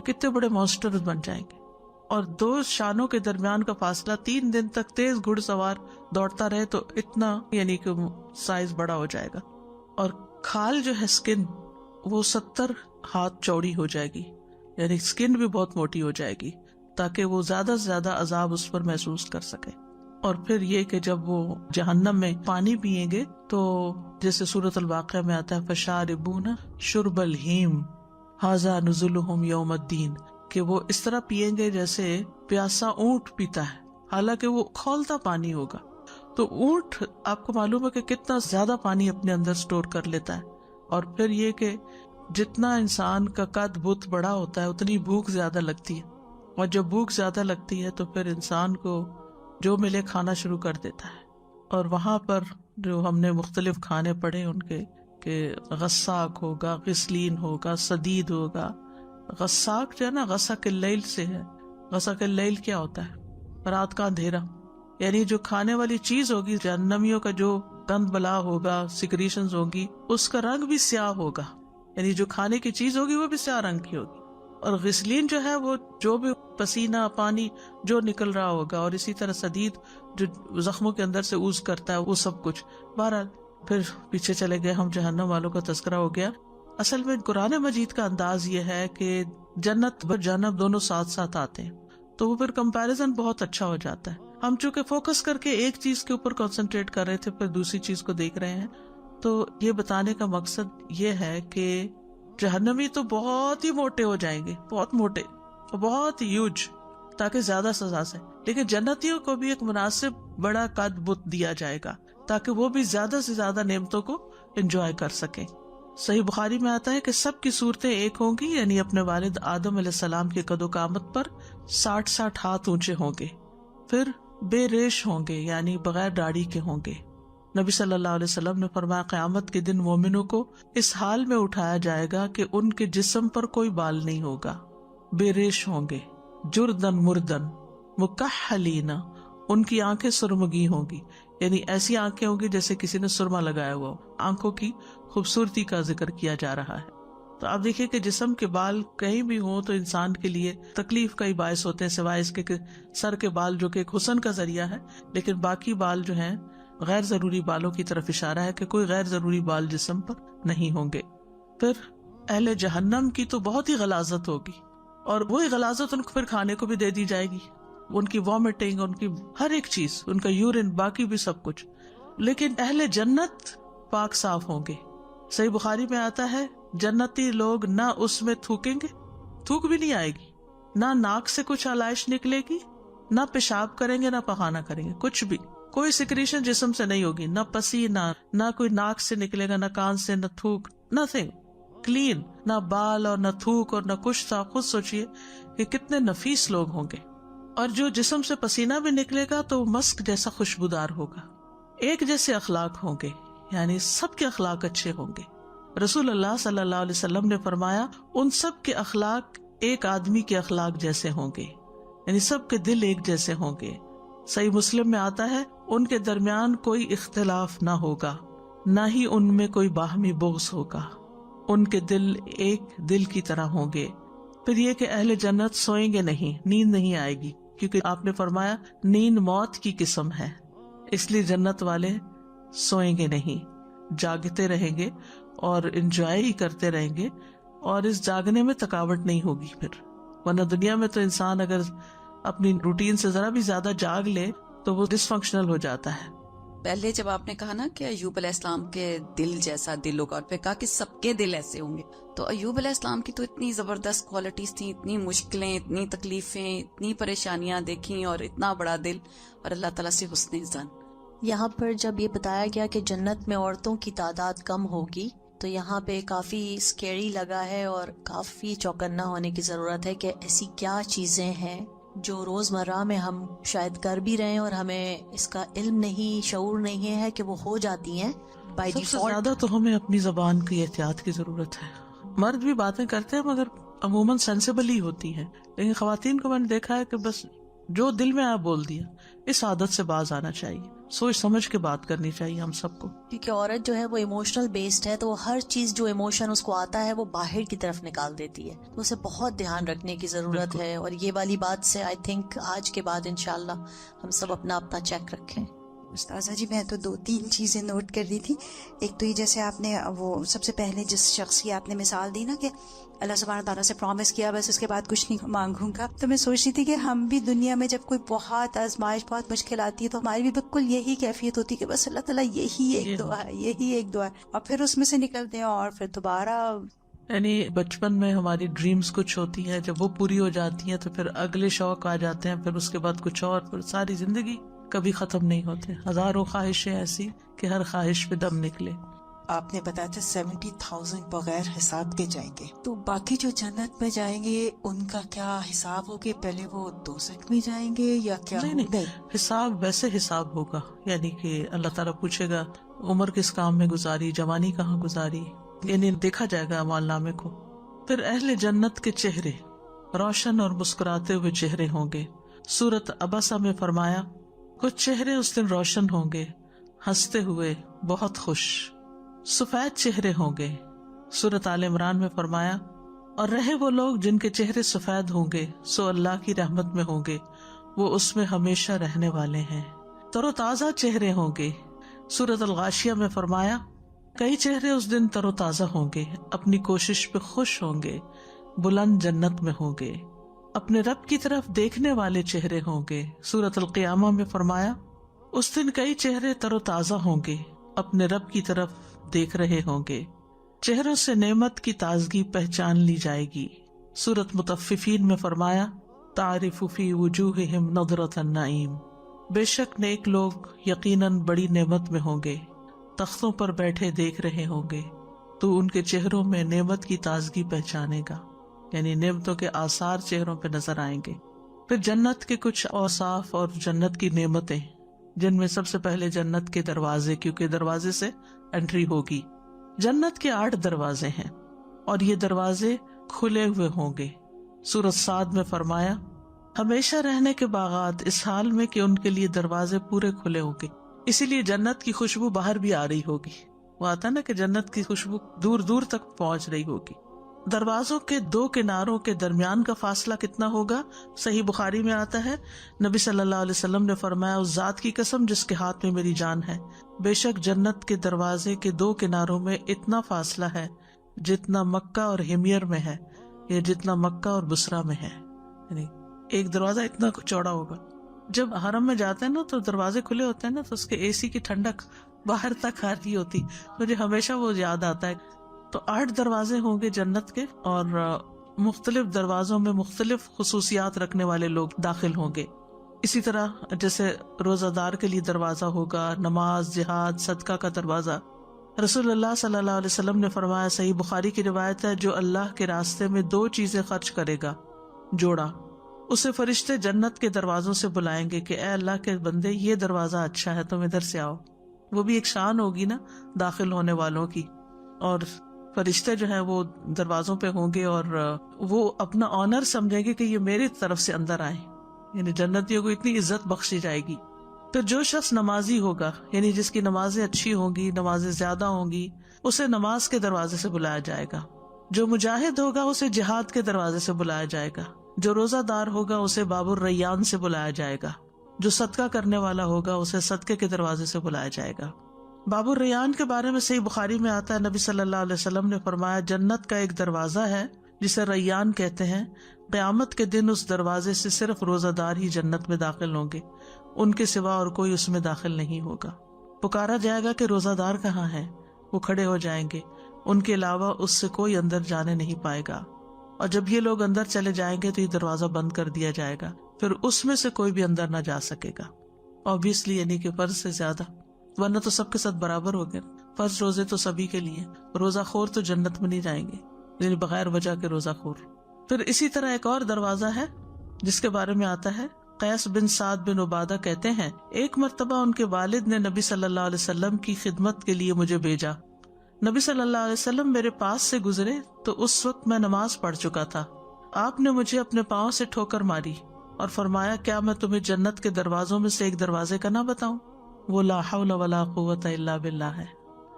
کتنے بڑے مانسٹرز بن جائیں گے۔ اور 2 شانوں کے درمیان کا فاصلہ 3 دن تک تیز گھڑ سوار دوڑتا رہے تو اتنا یعنی کہ سائز بڑا ہو جائے گا۔ اور کھال جو ہے سکن، وہ 70 ہاتھ چوڑی ہو جائے گی، یعنی سکن بھی بہت موٹی ہو جائے گی تاکہ وہ زیادہ سے زیادہ عذاب اس پر محسوس کر سکے۔ اور پھر یہ کہ جب وہ جہنم میں پانی پیئیں گے تو جیسے سورۃ الواقعہ میں آتا ہے، فشاربون شرب الہیم ھذا نزلہم یوم الدین، کہ وہ اس طرح پیئیں گے جیسے پیاسا اونٹ پیتا ہے، حالانکہ وہ کھولتا پانی ہوگا۔ تو اونٹ آپ کو معلوم ہے کہ کتنا زیادہ پانی اپنے اندر سٹور کر لیتا ہے، اور پھر یہ کہ جتنا انسان کا قد بت بڑا ہوتا ہے اتنی بھوک زیادہ لگتی ہے، اور جب بھوک زیادہ لگتی ہے تو پھر انسان کو جو ملے کھانا شروع کر دیتا ہے۔ اور وہاں پر جو ہم نے مختلف کھانے پڑھے ان کے کہ غساق ہوگا، غسلین ہوگا، سدید ہوگا۔ غساق جو ہے نا، غسق اللیل سے ہے۔ غسق اللیل کیا ہوتا ہے؟ رات کا اندھیرا، یعنی جو کھانے والی چیز ہوگی، جہنمیوں کا جو گند بلا ہوگا، سیکریشنز ہوگی، اس کا رنگ بھی سیاہ ہوگا، یعنی جو کھانے کی چیز ہوگی وہ بھی سیاہ رنگ کی ہوگی۔ اور غسلین جو ہے وہ جو بھی پسینہ، پانی جو نکل رہا ہوگا، اور اسی طرح سدید جو زخموں کے اندر سے اوز کرتا ہے، وہ سب کچھ۔ بہرحال پھر پیچھے چلے گئے ہم، جہنم والوں کا تذکرہ ہو گیا۔ اصل میں قرآن مجید کا انداز یہ ہے کہ جنت اور جہنم دونوں ساتھ ساتھ آتے ہیں، تو وہ پھر کمپیریزن بہت اچھا ہو جاتا ہے۔ ہم چونکہ فوکس کر کے ایک چیز کے اوپر کنسنٹریٹ کر رہے تھے، پھر دوسری چیز کو دیکھ رہے ہیں، تو یہ بتانے کا مقصد یہ ہے کہ جہنمی تو بہت ہی موٹے ہو جائیں گے، بہت موٹے، بہت ہیوج، تاکہ زیادہ سزا سے، لیکن جنتیوں کو بھی ایک مناسب بڑا قد بت دیا جائے گا تاکہ وہ بھی زیادہ سے زیادہ نعمتوں کو انجوائے کر سکیں۔ صحیح بخاری میں آتا ہے کہ سب کی صورتیں ایک ہوں گی، یعنی اپنے والد آدم علیہ السلام کے قد و قامت پر 60 ہاتھ اونچے ہوں گے۔ پھر بے ریش ہوں گے، یعنی بغیر داڑھی کے ہوں گے، نبی صلی اللہ علیہ وسلم نے فرمایا قیامت کے دن مومنوں کو اس حال میں اٹھایا جائے گا کہ ان کے جسم پر کوئی بال نہیں ہوگا، بے ریش ہوں گے، جردن مردن مکحلین، ان کی آنکھیں سرمگی ہوں گی، یعنی ایسی آنکھیں ہوں گی جیسے کسی نے سرما لگایا ہوا ہو۔ آنکھوں کی خوبصورتی کا ذکر کیا جا رہا ہے۔ تو آپ دیکھیے کہ جسم کے بال کہیں بھی ہوں تو انسان کے لیے تکلیف کا ہی باعث ہوتے ہیں، سوائے اس کے کہ سر کے بال جو کہ ایک حسن کا ذریعہ ہے، لیکن باقی بال جو ہیں غیر ضروری بالوں کی طرف اشارہ ہے کہ کوئی غیر ضروری بال جسم پر نہیں ہوں گے۔ پھر اہل جہنم کی تو بہت ہی غلاظت ہوگی، اور وہی غلاظت ان کو پھر کھانے کو بھی دے دی جائے گی، ان کی وامٹنگ، ان کی ہر ایک چیز، ان کا یورین، باقی بھی سب کچھ۔ لیکن اہل جنت پاک صاف ہوں گے۔ صحیح بخاری میں آتا ہے جنتی لوگ نہ اس میں تھوکیں گے، تھوک بھی نہیں آئے گی، نہ ناک سے کچھ علائش نکلے گی، نہ پیشاب کریں گے، نہ پخانہ کریں گے، کچھ بھی، کوئی سیکریشن جسم سے نہیں ہوگی، نہ پسینہ، نہ کوئی ناک سے نکلے گا، نہ کان سے، نہ تھوک، نتھنگ، کلین، نہ بال اور نہ تھوک اور نہ کچھ تھا۔ خود سوچئے کہ کتنے نفیس لوگ ہوں گے۔ اور جو جسم سے پسینہ بھی نکلے گا تو مسک جیسا خوشبودار ہوگا۔ ایک جیسے اخلاق ہوں گے، یعنی سب کے اخلاق اچھے ہوں گے۔ رسول اللہ صلی اللہ علیہ وسلم نے فرمایا ان سب کے اخلاق ایک آدمی کے اخلاق جیسے ہوں گے، یعنی سب کے دل ایک جیسے ہوں گے۔ صحیح مسلم میں آتا ہے ان کے درمیان کوئی اختلاف نہ ہوگا، نہ ہی ان میں کوئی باہمی بغض ہوگا، ان کے دل ایک دل کی طرح ہوں گے۔ پھر یہ کہ اہل جنت سوئیں گے نہیں، نیند نہیں آئے گی، کیونکہ آپ نے فرمایا نیند موت کی قسم ہے، اس لیے جنت والے سوئیں گے نہیں، جاگتے رہیں گے اور انجوائے ہی کرتے رہیں گے، اور اس جاگنے میں تھکاوٹ نہیں ہوگی پھر۔ ورنہ دنیا میں تو انسان اگر اپنی روٹین سے ذرا بھی زیادہ جاگ لے تو وہ ڈس فنکشنل ہو جاتا ہے۔ پہلے جب آپ نے کہا نا کہ ایوب علیہ السلام کے دل جیسا دل ہوگا، اور پھر کہا کہ سب کے دل ایسے ہوں گے، تو ایوب علیہ السلام کی تو اتنی زبردست کوالٹیز تھیں، اتنی مشکلیں، اتنی تکلیفیں، اتنی پریشانیاں دیکھیں، اور اتنا بڑا دل، اور اللہ تعالیٰ سے حسن ظن۔ یہاں پر جب یہ بتایا گیا کہ جنت میں عورتوں کی تعداد کم ہوگی، تو یہاں پہ کافی اسکیری لگا ہے اور کافی چوکنا ہونے کی ضرورت ہے کہ ایسی کیا چیزیں ہیں جو روزمرہ میں ہم شاید کر بھی رہے ہیں اور ہمیں اس کا علم نہیں، شعور نہیں ہے کہ وہ ہو جاتی ہیں بائی سب سے ڈیفالٹ۔ زیادہ تو ہمیں اپنی زبان کی احتیاط کی ضرورت ہے۔ مرد بھی باتیں کرتے ہیں مگر عموماً سینسیبل ہی ہوتی ہیں، لیکن خواتین کو میں نے دیکھا ہے کہ بس جو دل میں آیا بول دیا۔ اس عادت سے باز آنا چاہیے، سوچ سمجھ کے بات کرنی چاہیے ہم سب کو، کیونکہ عورت جو ہے وہ ایموشنل بیسڈ ہے، تو وہ ہر چیز جو ایموشن اس کو آتا ہے وہ باہر کی طرف نکال دیتی ہے، تو اسے بہت دھیان رکھنے کی ضرورت ہے۔ اور یہ والی بات سے آئی تھنک آج کے بعد انشاءاللہ ہم سب اپنا اپنا چیک رکھیں۔ استاذہ جی میں تو 2-3 چیزیں نوٹ کر رہی تھی۔ ایک تو یہ جیسے آپ نے وہ سب سے پہلے جس شخص کی آپ نے مثال دی نا کہ اللہ سبحانہ تعالیٰ سے پرومس کیا بس اس کے بعد کچھ نہیں مانگوں گا، تو میں سوچ رہی تھی کہ ہم بھی دنیا میں جب کوئی بہت آزمائش، بہت مشکل آتی ہے تو ہماری بھی بالکل یہی کیفیت ہوتی ہے کہ بس اللہ تعالیٰ یہی ایک دعا ہے، یہی ایک دعا ہے، اور پھر اس میں سے نکلتے ہیں اور پھر دوبارہ۔ یعنی بچپن میں ہماری ڈریمز کچھ ہوتی ہیں، جب وہ پوری ہو جاتی ہیں تو پھر اگلے شوق آ جاتے ہیں، پھر اس کے بعد کچھ اور، پھر ساری زندگی کبھی ختم نہیں ہوتے، ہزاروں خواہشیں ایسی کہ ہر خواہش پہ دم نکلے۔ آپ نے بتایا تھا 70,000 بغیر حساب کے جائیں گے، تو باقی جو جنت میں جائیں گے ان کا کیا حساب ہوگا؟ پہلے وہ دوزخ میں جائیں گے یا کیا؟ نہیں، حساب ویسے حساب ہوگا، یعنی کہ اللہ تعالیٰ پوچھے گا عمر کس کام میں گزاری، جوانی کہاں گزاری، یعنی دیکھا جائے گا اعمال نامے کو۔ پھر اہل جنت کے چہرے روشن اور مسکراتے ہوئے چہرے ہوں گے۔ سورۃ عبسہ میں فرمایا کچھ چہرے اس دن روشن ہوں گے، ہنستے ہوئے، بہت خوش، سفید چہرے ہوں گے۔ سورۃ آل عمران میں فرمایا اور رہے وہ لوگ جن کے چہرے سفید ہوں گے سو اللہ کی رحمت میں ہوں گے، وہ اس میں ہمیشہ رہنے والے ہیں۔ تر و تازہ چہرے ہوں گے۔ سورۃ الغاشیہ میں فرمایا کئی چہرے اس دن تر و تازہ ہوں گے، اپنی کوشش پہ خوش ہوں گے، بلند جنت میں ہوں گے، اپنے رب کی طرف دیکھنے والے چہرے ہوں گے۔ سورۃ القیامہ میں فرمایا اس دن کئی چہرے تر و تازہ ہوں گے، اپنے رب کی طرف دیکھ رہے ہوں گے، چہروں سے نعمت کی تازگی پہچان لی جائے گی۔ سورۃ مطففین میں فرمایا تعرف فی وجوہہم نضرۃ النعیم، بے شک نیک لوگ یقیناً بڑی نعمت میں ہوں گے، تختوں پر بیٹھے دیکھ رہے ہوں گے، تو ان کے چہروں میں نعمت کی تازگی پہچانے گا، یعنی نعمتوں کے آثار چہروں پہ نظر آئیں گے۔ پھر جنت کے کچھ اوصاف اور جنت کی نعمتیں، جن میں سب سے پہلے جنت کے دروازے، کیونکہ دروازے سے انٹری ہوگی۔ جنت کے 8 دروازے ہیں اور یہ دروازے کھلے ہوئے ہوں گے۔ سورۃ صاد میں فرمایا ہمیشہ رہنے کے باغات اس حال میں کہ ان کے لیے دروازے پورے کھلے ہوں گے، اسی لیے جنت کی خوشبو باہر بھی آ رہی ہوگی۔ وہ آتا نا کہ جنت کی خوشبو دور دور تک پہنچ رہی ہوگی۔ دروازوں کے 2 کناروں کے درمیان کا فاصلہ کتنا ہوگا؟ صحیح بخاری میں آتا ہے، نبی صلی اللہ علیہ وسلم نے فرمایا اس ذات کی قسم جس کے ہاتھ میں میری جان ہے، بے شک جنت کے دروازے کے 2 کناروں میں اتنا فاصلہ ہے جتنا مکہ اور ہمیر میں ہے، یا جتنا مکہ اور بصرہ میں ہے، یعنی ایک دروازہ اتنا چوڑا ہوگا۔ جب حرم میں جاتے ہیں نا تو دروازے کھلے ہوتے ہیں نا تو اس کے اے سی کی ٹھنڈک باہر تک آ رہی ہوتی، مجھے ہمیشہ وہ یاد آتا ہے۔ تو 8 دروازے ہوں گے جنت کے، اور مختلف دروازوں میں مختلف خصوصیات رکھنے والے لوگ داخل ہوں گے۔ اسی طرح جیسے روزہ دار کے لیے دروازہ ہوگا، نماز، جہاد، صدقہ کا دروازہ۔ رسول اللہ صلی اللہ علیہ وسلم نے فرمایا، صحیح بخاری کی روایت ہے، جو اللہ کے راستے میں 2 چیزیں خرچ کرے گا، جوڑا، اسے فرشتے جنت کے دروازوں سے بلائیں گے کہ اے اللہ کے بندے یہ دروازہ اچھا ہے، تم ادھر سے آؤ۔ وہ بھی ایک شان ہوگی نا داخل ہونے والوں کی، اور فرشتے جو ہیں وہ دروازوں پہ ہوں گے اور وہ اپنا آنر سمجھیں گے کہ یہ میری طرف سے اندر آئے، یعنی جنتیوں کو اتنی عزت بخشی جائے گی۔ پھر جو شخص نمازی ہوگا، یعنی جس کی نمازیں اچھی ہوں گی، نمازیں زیادہ ہوں گی، اسے نماز کے دروازے سے بلایا جائے گا۔ جو مجاہد ہوگا اسے جہاد کے دروازے سے بلایا جائے گا۔ جو روزہ دار ہوگا اسے باب الریان سے بلایا جائے گا۔ جو صدقہ کرنے والا ہوگا اسے صدقے کے دروازے سے بلایا جائے گا۔ باب الریان کے بارے میں صحیح بخاری میں آتا ہے، نبی صلی اللہ علیہ وسلم نے فرمایا، جنت کا ایک دروازہ ہے جسے ریان کہتے ہیں، قیامت کے دن اس دروازے سے صرف روزہ دار ہی جنت میں داخل ہوں گے، ان کے سوا اور کوئی اس میں داخل نہیں ہوگا۔ پکارا جائے گا کہ روزہ دار کہاں ہے؟ وہ کھڑے ہو جائیں گے، ان کے علاوہ اس سے کوئی اندر جانے نہیں پائے گا، اور جب یہ لوگ اندر چلے جائیں گے تو یہ دروازہ بند کر دیا جائے گا، پھر اس میں سے کوئی بھی اندر نہ جا سکے گا۔ obviously یعنی کہ فرض سے زیادہ، ورنہ تو سب کے ساتھ برابر ہو گئے۔ فرض روزے تو سبھی کے لیے، روزہ خور تو جنت میں نہیں جائیں گے، یعنی بغیر وجہ کے روزہ خور۔ پھر اسی طرح ایک اور دروازہ ہے جس کے بارے میں آتا ہے، قیس بن سعد بن عبادہ کہتے ہیں، ایک مرتبہ ان کے والد نے نبی صلی اللہ علیہ وسلم کی خدمت کے لیے مجھے بھیجا۔ نبی صلی اللہ علیہ وسلم میرے پاس سے گزرے تو اس وقت میں نماز پڑھ چکا تھا۔ آپ نے مجھے اپنے پاؤں سے ٹھوکر ماری اور فرمایا، کیا میں تمہیں جنت کے دروازوں میں سے ایک دروازے کا نہ بتاؤں؟ وہ لا حول ولا قوت الا باللہ ہے،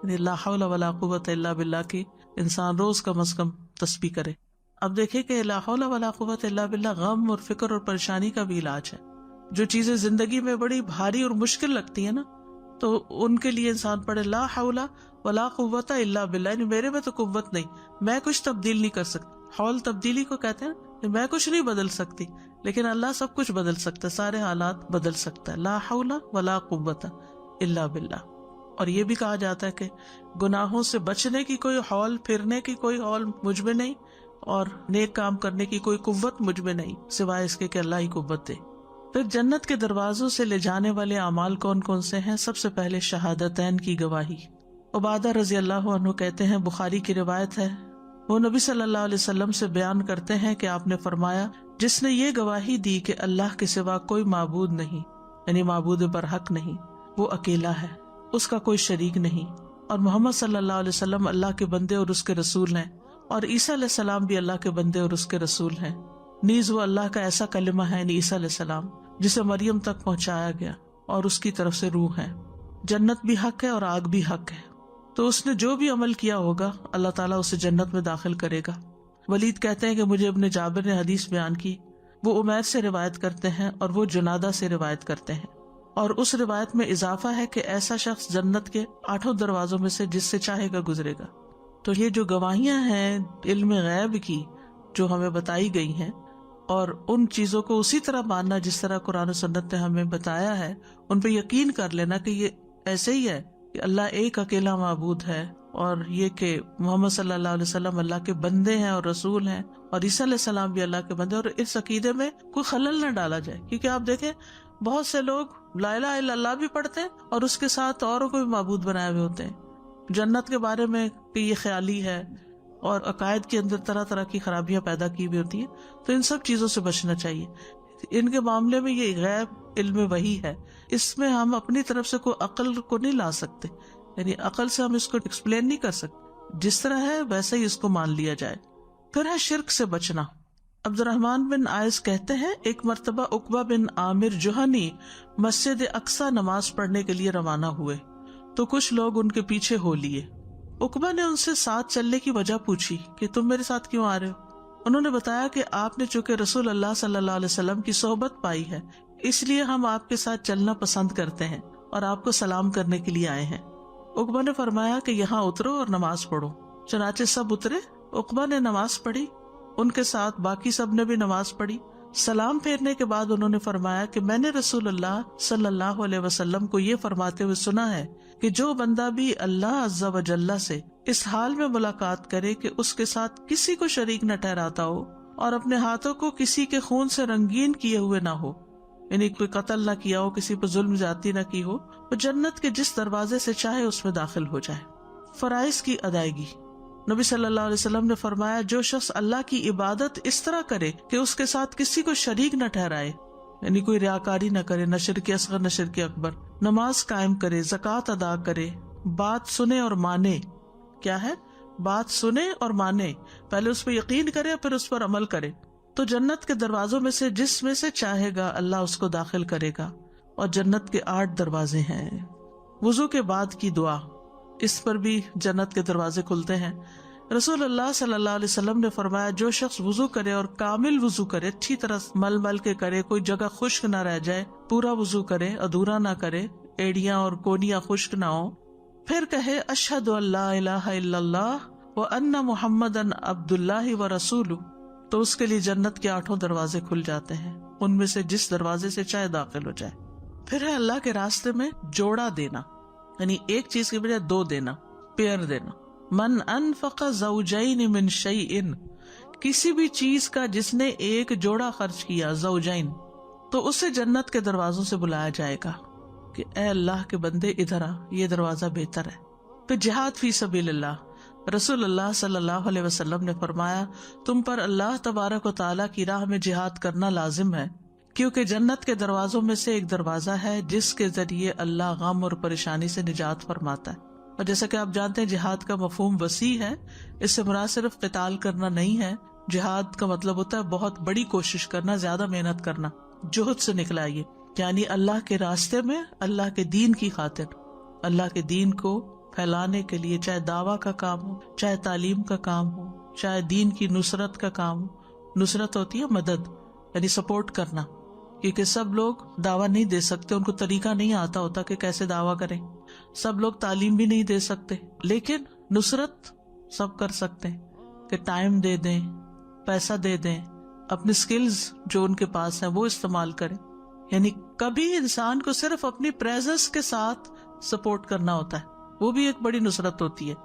یعنی لا حول ولا قوت الا باللہ کی انسان روز کم از کم تسبیح کرے۔ اب دیکھیں کہ لا حول ولا قوت الا باللہ غم اور فکر اور پریشانی کا بھی علاج ہے۔ جو چیزیں زندگی میں بڑی بھاری اور مشکل لگتی ہیں نا، تو ان کے لیے انسان پڑھے لا حول ولا قوت الا باللہ، یعنی میرے میں تو قوت نہیں، میں کچھ تبدیل نہیں کر سکتی۔ حول تبدیلی کو کہتے ہیں کہ میں کچھ نہیں بدل سکتی، لیکن اللہ سب کچھ بدل سکتا ہے، سارے حالات بدل سکتا ہے۔ لا حول ولا قوت الا باللہ۔ اور یہ بھی کہا جاتا ہے کہ گناہوں سے بچنے کی کوئی حول، پھرنے کی کوئی حول مجھ میں نہیں، اور نیک کام کرنے کی کوئی قوت مجھ میں نہیں، سوائے اس کے کہ اللہ ہی قوت دے۔ پھر جنت کے دروازوں سے لے جانے والے اعمال کون کون سے ہیں؟ سب سے پہلے شہادتین کی گواہی۔ عبادہ رضی اللہ عنہ کہتے ہیں، بخاری کی روایت ہے، وہ نبی صلی اللہ علیہ وسلم سے بیان کرتے ہیں کہ آپ نے فرمایا، جس نے یہ گواہی دی کہ اللہ کے سوا کوئی معبود نہیں، یعنی معبود برحق نہیں، وہ اکیلا ہے، اس کا کوئی شریک نہیں، اور محمد صلی اللہ علیہ وسلم اللہ کے بندے اور اس کے رسول ہیں، اور عیسیٰ علیہ السلام بھی اللہ کے بندے اور اس کے رسول ہیں، نیز وہ اللہ کا ایسا کلمہ ہے، یعنی عیسیٰ علیہ السلام، جسے مریم تک پہنچایا گیا اور اس کی طرف سے روح ہے۔ جنت بھی حق ہے اور آگ بھی حق ہے، تو اس نے جو بھی عمل کیا ہوگا اللہ تعالیٰ اسے جنت میں داخل کرے گا۔ ولید کہتے ہیں کہ مجھے ابن جابر نے حدیث بیان کی، وہ عمیر سے روایت کرتے ہیں اور وہ جنادہ سے روایت کرتے ہیں، اور اس روایت میں اضافہ ہے کہ ایسا شخص جنت کے 8 دروازوں میں سے جس سے چاہے گا گزرے گا۔ تو یہ جو گواہیاں ہیں علم غیب کی جو ہمیں بتائی گئی ہیں، اور ان چیزوں کو اسی طرح ماننا جس طرح قرآن و سنت نے ہمیں بتایا ہے، ان پہ یقین کر لینا کہ یہ ایسے ہی ہے کہ اللہ ایک اکیلا معبود ہے، اور یہ کہ محمد صلی اللہ علیہ وسلم اللہ کے بندے ہیں اور رسول ہیں، اور عیسیٰ علیہ السلام بھی اللہ کے بندے، اور اس عقیدے میں کوئی خلل نہ ڈالا جائے۔ کیونکہ آپ دیکھیں بہت سے لوگ لا الہ الا اللہ بھی پڑھتے ہیں اور اس کے ساتھ اوروں کو بھی معبود بنائے ہوئے ہوتے ہیں، جنت کے بارے میں کہ یہ خیالی ہے، اور عقائد کے اندر طرح طرح کی خرابیاں پیدا کی ہوئی ہوتی ہیں۔ تو ان سب چیزوں سے بچنا چاہیے۔ ان کے معاملے میں یہ غیب علم وحی ہے، اس میں ہم اپنی طرف سے کوئی عقل کو نہیں لا سکتے، یعنی عقل سے ہم اس کو ایکسپلین نہیں کر سکتے، جس طرح ہے ویسے ہی اس کو مان لیا جائے۔ پھر ہے شرک سے بچنا۔ عبد الرحمن بن عائز کہتے ہیں ایک مرتبہ عقبہ بن عامر جوہنی مسجد اقصی نماز پڑھنے کے لیے روانہ ہوئے تو کچھ لوگ ان کے پیچھے ہو لیے۔ عقبہ نے ان سے ساتھ چلنے کی وجہ پوچھی کہ تم میرے ساتھ کیوں آ رہے ہو؟ انہوں نے بتایا کہ آپ نے چونکہ رسول اللہ صلی اللہ علیہ وسلم کی صحبت پائی ہے اس لیے ہم آپ کے ساتھ چلنا پسند کرتے ہیں اور آپ کو سلام کرنے کے لیے آئے ہیں۔ عقبہ نے فرمایا کہ یہاں اترو اور نماز پڑھو۔ چنانچہ سب اترے، عقبہ نے نماز پڑھی، ان کے ساتھ باقی سب نے بھی نماز پڑھی۔ سلام پھیرنے کے بعد انہوں نے فرمایا کہ میں نے رسول اللہ صلی اللہ علیہ وسلم کو یہ فرماتے ہوئے سنا ہے کہ جو بندہ بھی اللہ عز و جل سے اس حال میں ملاقات کرے کہ اس کے ساتھ کسی کو شریک نہ ٹھہراتا ہو اور اپنے ہاتھوں کو کسی کے خون سے رنگین کیے ہوئے نہ ہو، یعنی کوئی قتل نہ کیا ہو، کسی پر ظلم زیادتی نہ کی ہو، وہ جنت کے جس دروازے سے چاہے اس میں داخل ہو جائے۔ فرائض کی ادائیگی۔ نبی صلی اللہ علیہ وسلم نے فرمایا جو شخص اللہ کی عبادت اس طرح کرے کہ اس کے ساتھ کسی کو شریک نہ ٹھہرائے، یعنی کوئی ریاکاری نہ کرے، نہ شرک اصغر نہ شرک اکبر، نماز قائم کرے، زکوٰۃ ادا کرے، بات سنے اور مانے۔ کیا ہے؟ بات سنے اور مانے، پہلے اس پہ یقین کرے پھر اس پر عمل کرے، تو جنت کے دروازوں میں سے جس میں سے چاہے گا اللہ اس کو داخل کرے گا، اور جنت کے 8 دروازے ہیں۔ وضو کے بعد کی دعا، اس پر بھی جنت کے دروازے کھلتے ہیں۔ رسول اللہ صلی اللہ علیہ وسلم نے فرمایا جو شخص وضو کرے اور کامل وضو کرے، اچھی طرح مل مل کے کرے، کوئی جگہ خشک نہ رہ جائے، پورا وضو کرے، ادھورا نہ کرے، ایڑیاں اور کونیاں خشک نہ ہوں، پھر کہے اشہد ان لا الہ الا اللہ وان محمدا عبد اللہ ورسولہ، تو اس کے لیے جنت کے 8 دروازے کھل جاتے ہیں، ان میں سے جس دروازے سے چاہے داخل ہو جائے۔ پھر ہے اللہ کے راستے میں جوڑا دینا، یعنی ایک چیز کی بجائے 2 دینا، پیئر دینا۔ من انفق زوجین من شیء، کسی بھی چیز کا جس نے ایک جوڑا خرچ کیا، زوجین، تو اسے جنت کے دروازوں سے بلایا جائے گا کہ اے اللہ کے بندے ادھر آ، یہ دروازہ بہتر ہے۔ پھر جہاد فی سبیل اللہ۔ رسول اللہ صلی اللہ علیہ وسلم نے فرمایا تم پر اللہ تبارک و تعالیٰ کی راہ میں جہاد کرنا لازم ہے، کیونکہ جنت کے دروازوں میں سے ایک دروازہ ہے جس کے ذریعے اللہ غم اور پریشانی سے نجات فرماتا ہے۔ اور جیسا کہ آپ جانتے ہیں جہاد کا مفہوم وسیع ہے، اس سے مراد صرف قتال کرنا نہیں ہے، جہاد کا مطلب ہوتا ہے بہت بڑی کوشش کرنا، زیادہ محنت کرنا، جہد سے نکلا یہ، یعنی اللہ کے راستے میں اللہ کے دین کی خاطر، اللہ کے دین کو پھیلانے کے لیے، چاہے دعویٰ کا کام ہو، چاہے تعلیم کا کام ہو، چاہے دین کی نصرت کا کام ہو۔ نصرت ہوتی ہے مدد، یعنی سپورٹ کرنا، کیونکہ سب لوگ دعویٰ نہیں دے سکتے، ان کو طریقہ نہیں آتا ہوتا کہ کیسے دعویٰ کریں، سب لوگ تعلیم بھی نہیں دے سکتے، لیکن نصرت سب کر سکتے ہیں کہ ٹائم دے دیں، پیسہ دے دیں، اپنے سکلز جو ان کے پاس ہیں وہ استعمال کریں، یعنی کبھی انسان کو صرف اپنی پریزنس کے ساتھ سپورٹ کرنا ہوتا ہے، وہ بھی ایک بڑی نصرت ہوتی ہے۔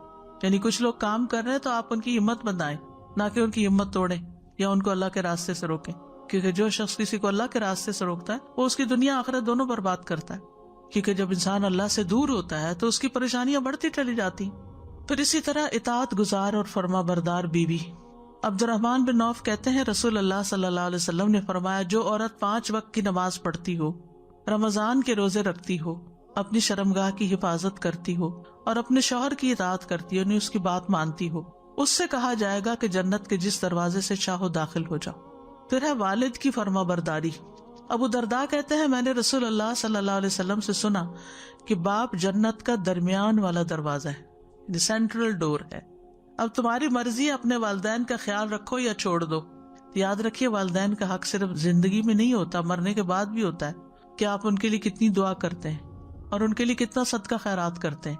یعنی کچھ لوگ کام کر رہے ہیں تو آپ ان کی ہمت بندائیں، نہ کہ ان کی ہمت توڑیں یا ان کو اللہ کے راستے سے روکیں، کیونکہ جو شخص کسی کو اللہ کے راستے سے روکتا ہے وہ اس کی دنیا آخرت دونوں برباد کرتا ہے، کیونکہ جب انسان اللہ سے دور ہوتا ہے تو اس کی پریشانیاں بڑھتی چلی جاتی ہیں۔ پھر اسی طرح اطاعت گزار اور فرما بردار بیوی۔ عبد الرحمن بن عوف کہتے ہیں رسول اللہ صلی اللہ علیہ وسلم نے فرمایا جو عورت 5 وقت کی نماز پڑھتی ہو، رمضان کے روزے رکھتی ہو، اپنی شرمگاہ کی حفاظت کرتی ہو اور اپنے شوہر کی اطاعت کرتی ہو، یعنی اس کی بات مانتی ہو، اس سے کہا جائے گا کہ جنت کے جس دروازے سے چاہو داخل ہو جاؤ۔ پھر ہے والد کی فرما برداری۔ ابو درداء کہتے ہیں میں نے رسول اللہ صلی اللہ علیہ وسلم سے سنا کہ باپ جنت کا درمیان والا دروازہ ہے، سینٹرل ڈور ہے۔ اب تمہاری مرضی، اپنے والدین کا خیال رکھو یا چھوڑ دو۔ یاد رکھیے والدین کا حق صرف زندگی میں نہیں ہوتا، مرنے کے بعد بھی ہوتا ہے کہ آپ ان کے لیے کتنی دعا کرتے ہیں اور ان کے لیے کتنا صدقہ خیرات کرتے ہیں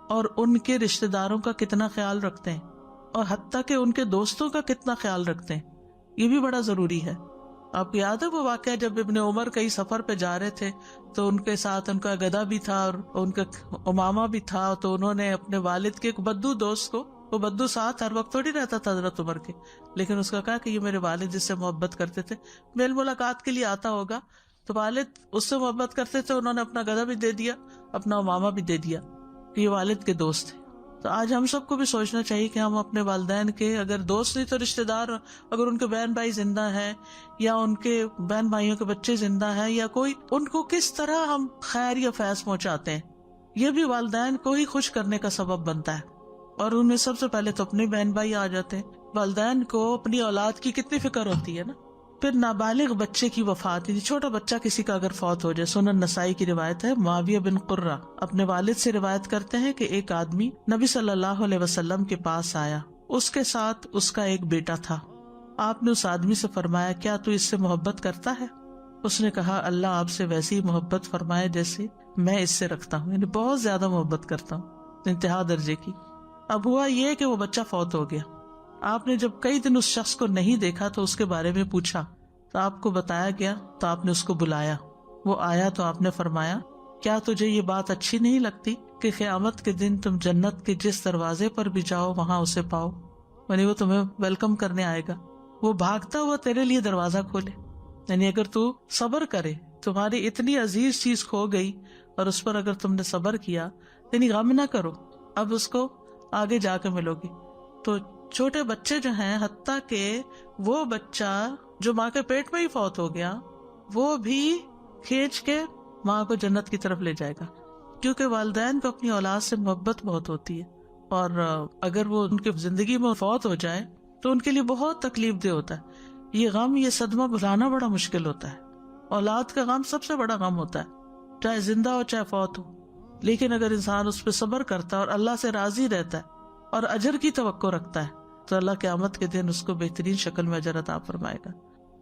اور ان کے رشتہ داروں کا کتنا خیال رکھتے ہیں اور حتیٰ کہ ان کے دوستوں کا کتنا خیال رکھتے ہیں، یہ بھی بڑا ضروری ہے۔ آپ کو یاد ہے وہ واقعہ جب ابن عمر کئی سفر پہ جا رہے تھے تو ان کے ساتھ ان کا گدھا بھی تھا اور ان کا امامہ بھی تھا، تو انہوں نے اپنے والد کے ایک بدو دوست کو، وہ بدو ساتھ ہر وقت تھوڑی رہتا تھا حضرت عمر کے، لیکن اس کا کہا کہ یہ میرے والد جس سے محبت کرتے تھے، میل ملاقات کے لیے آتا ہوگا، تو والد اس سے محبت کرتے تھے، انہوں نے اپنا گدھا بھی دے دیا، اپنا امامہ بھی دے دیا کہ یہ والد کے دوست ہیں۔ تو آج ہم سب کو بھی سوچنا چاہیے کہ ہم اپنے والدین کے اگر دوست نہیں تو رشتے دار، اگر ان کے بہن بھائی زندہ ہیں یا ان کے بہن بھائیوں کے بچے زندہ ہیں یا کوئی، ان کو کس طرح ہم خیر یا فیض پہنچاتے ہیں، یہ بھی والدین کو ہی خوش کرنے کا سبب بنتا ہے. اور ان میں سب سے پہلے تو اپنے بہن بھائی آ جاتے ہیں. والدین کو اپنی اولاد کی کتنی فکر ہوتی ہے نا. پھر نابالغ بچے کی وفات، یعنی چھوٹا بچہ کسی کا اگر فوت ہو جائے، سنن نسائی کی روایت ہے، معاویہ بن قرہ اپنے والد سے روایت کرتے ہیں کہ ایک آدمی نبی صلی اللہ علیہ وسلم کے پاس آیا، اس کے ساتھ اس کا ایک بیٹا تھا. آپ نے اس آدمی سے فرمایا کیا تو اس سے محبت کرتا ہے؟ اس نے کہا اللہ آپ سے ویسی محبت فرمائے جیسے میں اس سے رکھتا ہوں، یعنی بہت زیادہ محبت کرتا ہوں، انتہا درجے کی. اب ہوا یہ کہ وہ بچہ فوت ہو گیا. آپ نے جب کئی دن اس شخص کو نہیں دیکھا تو اس کے بارے میں پوچھا تو آپ کو بتایا گیا، تو آپ نے اس کو بلایا. وہ آیا تو آپ نے فرمایا کیا تجھے یہ بات اچھی نہیں لگتی کہ قیامت کے دن تم جنت کے جس دروازے پر بھی جاؤ وہاں اسے پاؤ، یعنی وہ تمہیں ویلکم کرنے آئے گا، وہ بھاگتا ہوا تیرے لیے دروازہ کھولے. یعنی اگر تو صبر کرے، تمہاری اتنی عزیز چیز کھو گئی اور اس پر اگر تم نے صبر کیا، یعنی غم نہ کرو، اب اس کو آگے جا کے ملو گے. تو چھوٹے بچے جو ہیں، حتیٰ کہ وہ بچہ جو ماں کے پیٹ میں ہی فوت ہو گیا، وہ بھی کھینچ کے ماں کو جنت کی طرف لے جائے گا، کیونکہ والدین کو اپنی اولاد سے محبت بہت ہوتی ہے. اور اگر وہ ان کی زندگی میں فوت ہو جائے تو ان کے لیے بہت تکلیف دہ ہوتا ہے. یہ غم، یہ صدمہ بھلانا بڑا مشکل ہوتا ہے. اولاد کا غم سب سے بڑا غم ہوتا ہے، چاہے زندہ ہو چاہے فوت ہو. لیکن اگر انسان اس پہ صبر کرتا ہے اور اللہ سے راضی رہتا ہے اور اجر کی توقع رکھتا ہے تو اللہ قیامت کے دن اس کو بہترین شکل میں اجر عطا فرمائے گا.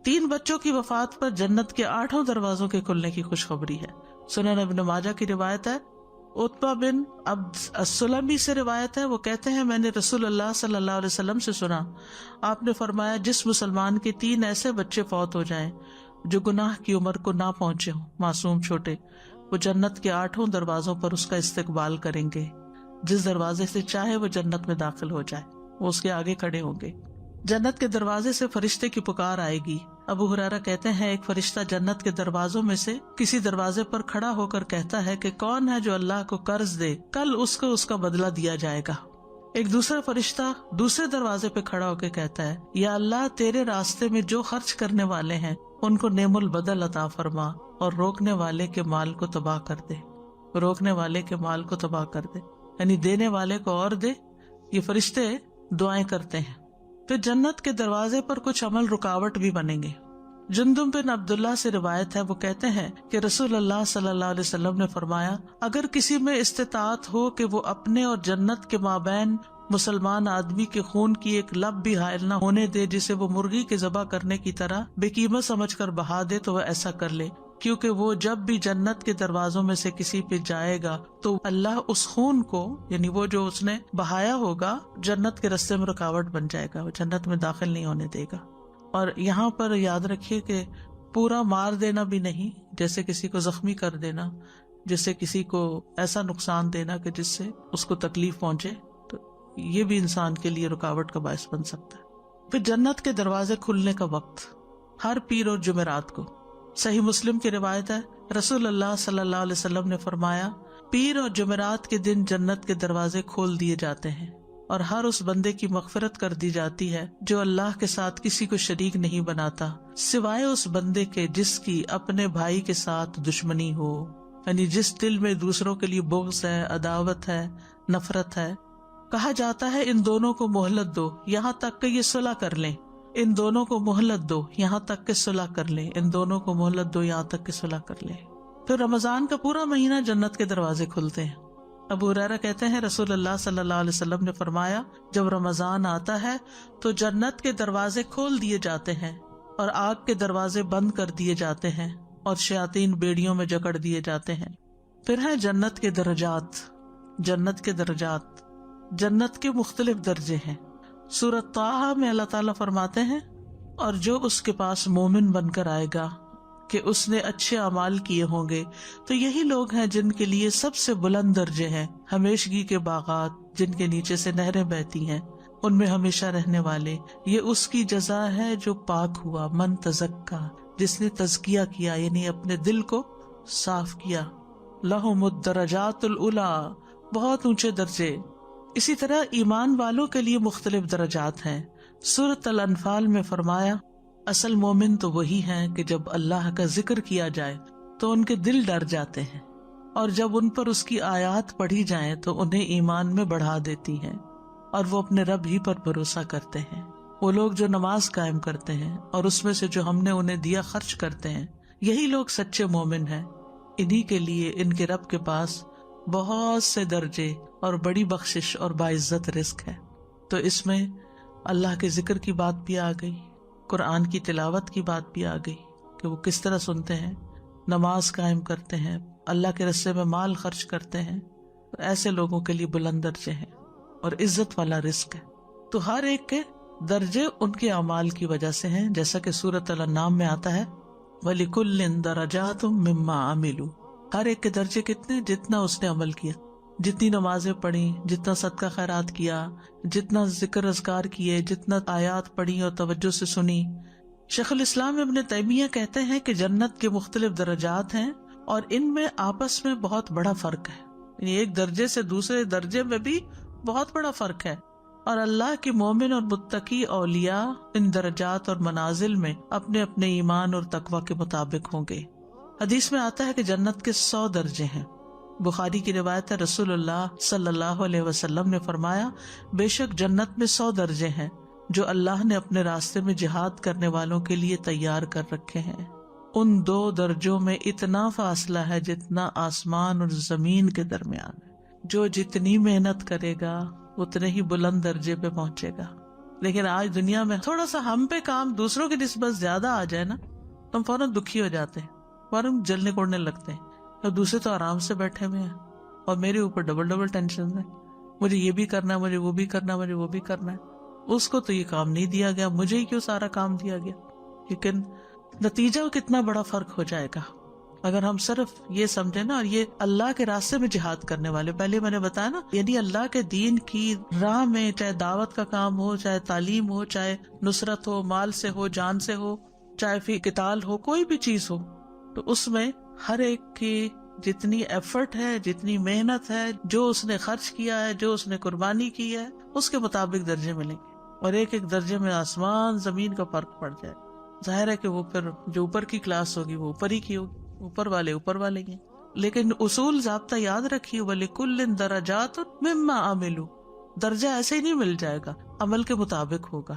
3 بچوں کی وفات پر جنت کے 8 دروازوں کے کھلنے کی خوشخبری ہے. سنن ابن ماجہ کی روایت ہے، عتبہ بن عبد السلمی سے روایت ہے، وہ کہتے ہیں میں نے رسول اللہ صلی اللہ علیہ وسلم سے سنا، آپ نے فرمایا جس مسلمان کے 3 ایسے بچے فوت ہو جائیں جو گناہ کی عمر کو نہ پہنچے ہوں، معصوم چھوٹے، وہ جنت کے 8 دروازوں پر اس کا استقبال کریں گے. جس دروازے سے چاہے وہ جنت میں داخل ہو جائے، وہ اس کے آگے کھڑے ہوں گے. جنت کے دروازے سے فرشتے کی پکار آئے گی. ابو ہریرہ کہتے ہیں ایک فرشتہ جنت کے دروازوں میں سے کسی دروازے پر کھڑا ہو کر کہتا ہے کہ کون ہے جو اللہ کو قرض دے، کل اس کو اس کا بدلہ دیا جائے گا. ایک دوسرا فرشتہ دوسرے دروازے پہ کھڑا ہو کے کہتا ہے یا اللہ تیرے راستے میں جو خرچ کرنے والے ہیں ان کو نعم البدل عطا فرما اور روکنے والے کے مال کو تباہ کر دے. روکنے والے کے مال کو تباہ کر دے، یعنی دینے والے کو اور دے. یہ فرشتے دعائیں کرتے ہیں. پھر جنت کے دروازے پر کچھ عمل رکاوٹ بھی بنیں گے. جندب بن عبداللہ سے روایت ہے، وہ کہتے ہیں کہ رسول اللہ صلی اللہ علیہ وسلم نے فرمایا اگر کسی میں استطاعت ہو کہ وہ اپنے اور جنت کے مابین مسلمان آدمی کے خون کی ایک لب بھی حائل نہ ہونے دے جسے وہ مرغی کے ذبح کرنے کی طرح بے قیمت سمجھ کر بہا دے تو وہ ایسا کر لے، کیونکہ وہ جب بھی جنت کے دروازوں میں سے کسی پہ جائے گا تو اللہ اس خون کو، یعنی وہ جو اس نے بہایا ہوگا، جنت کے راستے میں رکاوٹ بن جائے گا، وہ جنت میں داخل نہیں ہونے دے گا. اور یہاں پر یاد رکھیے کہ پورا مار دینا بھی نہیں، جیسے کسی کو زخمی کر دینا، جیسے کسی کو ایسا نقصان دینا کہ جس سے اس کو تکلیف پہنچے، تو یہ بھی انسان کے لیے رکاوٹ کا باعث بن سکتا ہے. پھر جنت کے دروازے کھلنے کا وقت ہر پیر اور جمعرات کو. صحیح مسلم کی روایت ہے، رسول اللہ صلی اللہ علیہ وسلم نے فرمایا پیر اور جمعرات کے دن جنت کے دروازے کھول دیے جاتے ہیں اور ہر اس بندے کی مغفرت کر دی جاتی ہے جو اللہ کے ساتھ کسی کو شریک نہیں بناتا سوائے اس بندے کے جس کی اپنے بھائی کے ساتھ دشمنی ہو، یعنی جس دل میں دوسروں کے لیے بغض ہے، عداوت ہے، نفرت ہے. کہا جاتا ہے ان دونوں کو مہلت دو یہاں تک کہ یہ صلح کر لیں، ان دونوں کو مہلت دو یہاں تک کہ صلح کر لیں، ان دونوں کو مہلت دو یہاں تک کہ صلح کر لیں. پھر رمضان کا پورا مہینہ جنت کے دروازے کھلتے ہیں. ابو ہریرہ کہتے ہیں رسول اللہ صلی اللہ علیہ وسلم نے فرمایا جب رمضان آتا ہے تو جنت کے دروازے کھول دیے جاتے ہیں اور آگ کے دروازے بند کر دیے جاتے ہیں اور شیاطین بیڑیوں میں جکڑ دیے جاتے ہیں. پھر ہے جنت کے درجات. جنت کے درجات، جنت کے مختلف درجے ہیں. سورۃ طٰہٰ میں اللہ تعالیٰ فرماتے ہیں اور جو اس کے پاس مومن بن کر آئے گا کہ اس نے اچھے اعمال کیے ہوں گے تو یہی لوگ ہیں جن کے لیے سب سے بلند درجے ہیں، ہمیشگی کے باغات جن کے نیچے سے نہریں بہتی ہیں، ان میں ہمیشہ رہنے والے. یہ اس کی جزا ہے جو پاک ہوا، من تزکا، جس نے تزکیہ کیا یعنی اپنے دل کو صاف کیا. لہم الدرجات العلیٰ، بہت اونچے درجے. اسی طرح ایمان والوں کے لیے مختلف درجات ہیں. سورۃ الانفال میں فرمایا اصل مومن تو وہی ہیں کہ جب اللہ کا ذکر کیا جائے تو ان کے دل ڈر جاتے ہیں، اور جب ان پر اس کی آیات پڑھی جائیں تو انہیں ایمان میں بڑھا دیتی ہیں، اور وہ اپنے رب ہی پر بھروسہ کرتے ہیں. وہ لوگ جو نماز قائم کرتے ہیں اور اس میں سے جو ہم نے انہیں دیا خرچ کرتے ہیں، یہی لوگ سچے مومن ہیں. انہی کے لیے ان کے رب کے پاس بہت سے درجے اور بڑی بخشش اور باعزت رزق ہے. تو اس میں اللہ کے ذکر کی بات بھی آ گئی، قرآن کی تلاوت کی بات بھی آ گئی کہ وہ کس طرح سنتے ہیں، نماز قائم کرتے ہیں، اللہ کے راستے میں مال خرچ کرتے ہیں. ایسے لوگوں کے لیے بلند درجے ہیں اور عزت والا رزق ہے. تو ہر ایک کے درجے ان کے اعمال کی وجہ سے ہیں، جیسا کہ سورۃ الانعام میں آتا ہے وَلِكُلٍّ دَرَجَاتٌ مِّمَّا عَمِلُوا. ہر ایک کے درجے کتنے؟ جتنا اس نے عمل کیا، جتنی نمازیں پڑھی، جتنا صدقہ خیرات کیا، جتنا ذکر اذکار کیے، جتنا آیات پڑھی اور توجہ سے سنی. شیخ الاسلام ابن تیمیہ کہتے ہیں کہ جنت کے مختلف درجات ہیں اور ان میں آپس میں بہت بڑا فرق ہے. یعنی ایک درجے سے دوسرے درجے میں بھی بہت بڑا فرق ہے، اور اللہ کے مومن اور متقی اولیاء ان درجات اور منازل میں اپنے اپنے ایمان اور تقوی کے مطابق ہوں گے. حدیث میں آتا ہے کہ جنت کے 100 درجے ہیں. بخاری کی روایت ہے، رسول اللہ صلی اللہ علیہ وسلم نے فرمایا بے شک جنت میں 100 درجے ہیں جو اللہ نے اپنے راستے میں جہاد کرنے والوں کے لیے تیار کر رکھے ہیں. ان 2 درجوں میں اتنا فاصلہ ہے جتنا آسمان اور زمین کے درمیان ہے. جو جتنی محنت کرے گا اتنے ہی بلند درجے پہ پہنچے گا. لیکن آج دنیا میں تھوڑا سا ہم پہ کام دوسروں کی نسبت زیادہ آ جائے نا تو ہم فوراً دکھی ہو جاتے ہیں، فوراً جلنے کوڑنے لگتے ہیں. اور دوسرے تو آرام سے بیٹھے ہوئے ہیں اور میرے اوپر ڈبل ٹینشن ہے، مجھے یہ بھی کرنا ہے، مجھے وہ بھی کرنا ہے، مجھے وہ بھی کرنا ہے. اس کو تو یہ کام نہیں دیا گیا، مجھے ہی کیوں سارا کام دیا گیا. لیکن نتیجہ کتنا بڑا فرق ہو جائے گا اگر ہم صرف یہ سمجھے نا. اور یہ اللہ کے راستے میں جہاد کرنے والے، پہلے میں نے بتایا نا، یعنی اللہ کے دین کی راہ میں، چاہے دعوت کا کام ہو، چاہے تعلیم ہو، چاہے نصرت ہو، مال سے ہو، جان سے ہو، چاہے فی قتال ہو، کوئی بھی چیز ہو، تو اس میں ہر ایک کی جتنی ایفرٹ ہے، جتنی محنت ہے، جو اس نے خرچ کیا ہے، جو اس نے قربانی کی ہے، اس کے مطابق درجے ملیں گے. اور ایک ایک درجے میں آسمان زمین کا فرق پڑ جائے. ظاہر ہے کہ وہ پھر جو اوپر کی کلاس ہوگی وہ اوپر ہی کی ہوگی، اوپر والے ہیں. لیکن اصول ضابطہ یاد رکھیے وَلِكُلٍّ دَرَجَاتٌ مِّمَّا عَمِلُوا. درجہ ایسے ہی نہیں مل جائے گا، عمل کے مطابق ہوگا.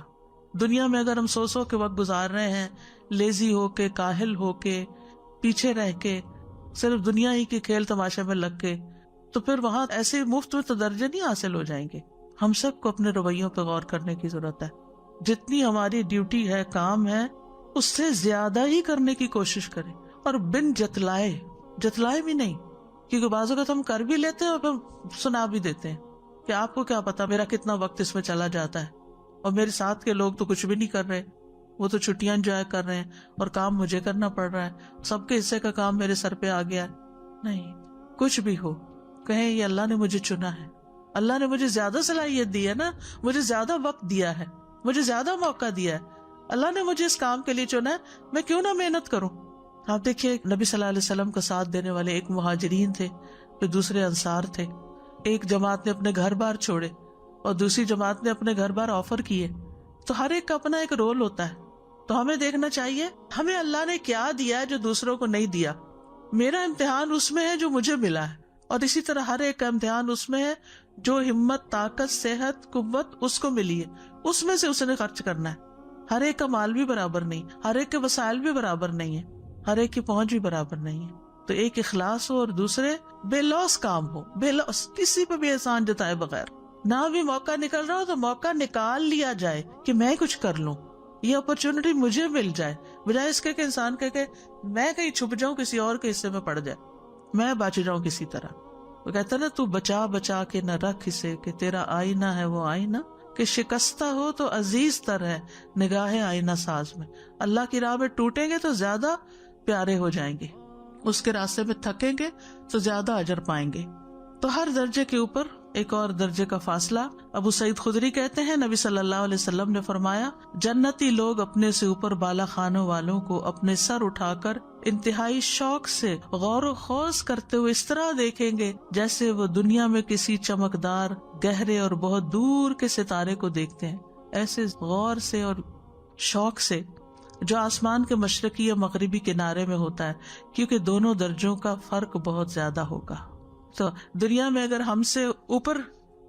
دنیا میں اگر ہم سو کے وقت گزار رہے ہیں، لیزی ہو کے، کاہل ہو کے، پیچھے رہ کے، صرف دنیا ہی کے کھیل تماشے میں لگ کے، تو پھر وہاں ایسے مفت میں تو درجے نہیں حاصل ہو جائیں گے. ہم سب کو اپنے رویوں پہ غور کرنے کی ضرورت ہے. جتنی ہماری ڈیوٹی ہے، کام ہے، اس سے زیادہ ہی کرنے کی کوشش کریں، اور بن جتلائے بھی نہیں. کیونکہ بعض اوقات ہم کر بھی لیتے ہیں اور پھر سنا بھی دیتے ہیں کہ آپ کو کیا پتا میرا کتنا وقت اس میں چلا جاتا ہے، اور میرے ساتھ کے لوگ تو کچھ بھی نہیں کر رہے، وہ تو چھٹیاں انجوائے کر رہے ہیں اور کام مجھے کرنا پڑ رہا ہے، سب کے حصے کا کام میرے سر پہ آ گیا ہے. نہیں، کچھ بھی ہو، کہیں یہ اللہ نے مجھے چنا ہے، اللہ نے مجھے زیادہ صلاحیت دی ہے نا، مجھے زیادہ وقت دیا ہے، مجھے زیادہ موقع دیا ہے، اللہ نے مجھے اس کام کے لیے چنا ہے، میں کیوں نہ محنت کروں. آپ دیکھیے نبی صلی اللہ علیہ وسلم کا ساتھ دینے والے ایک مہاجرین تھے، پھر دوسرے انصار تھے. ایک جماعت نے اپنے گھر بار چھوڑے اور دوسری جماعت نے اپنے گھر بار آفر کیے. تو ہر ایک کا اپنا ایک رول ہوتا ہے. تو ہمیں دیکھنا چاہیے ہمیں اللہ نے کیا دیا ہے جو دوسروں کو نہیں دیا. میرا امتحان اس میں ہے جو مجھے ملا ہے، اور اسی طرح ہر ایک کا امتحان اس میں ہے جو ہمت، طاقت، صحت، قوت اس کو ملی ہے، اس میں سے اس نے خرچ کرنا ہے. ہر ایک کا مال بھی برابر نہیں، ہر ایک کے وسائل بھی برابر نہیں ہے، ہر ایک کی پہنچ بھی برابر نہیں ہے. تو ایک اخلاص ہو اور دوسرے بے لوس کام ہو، بے لوس، کسی پہ بھی احسان جتائے بغیر. نہ بھی موقع نکل رہا ہو تو موقع نکال لیا جائے کہ میں کچھ کر لوں، یہ اپرچونٹی مجھے مل جائے، بجائے اس کے کہ انسان کہ میں کہیں چھپ جاؤں، کسی اور کے حصے میں پڑ جائے، میں بچ جاؤں کسی طرح. وہ کہتا نا تو بچا کے نہ رکھ اسے کہ تیرا آئینہ ہے وہ آئینہ کہ شکستہ ہو تو عزیز تر ہے نگاہ آئینہ ساز میں. اللہ کی راہ میں ٹوٹیں گے تو زیادہ پیارے ہو جائیں گے، اس کے راستے میں تھکیں گے تو زیادہ اجر پائیں گے. تو ہر درجے کے اوپر ایک اور درجے کا فاصلہ. ابو سعید خدری کہتے ہیں نبی صلی اللہ علیہ وسلم نے فرمایا جنتی لوگ اپنے سے اوپر بالا خانوں والوں کو اپنے سر اٹھا کر انتہائی شوق سے غور و خوض کرتے ہوئے اس طرح دیکھیں گے جیسے وہ دنیا میں کسی چمکدار گہرے اور بہت دور کے ستارے کو دیکھتے ہیں. ایسے غور سے اور شوق سے جو آسمان کے مشرقی یا مغربی کنارے میں ہوتا ہے، کیونکہ دونوں درجوں کا فرق بہت زیادہ ہوگا. تو دنیا میں اگر ہم سے اوپر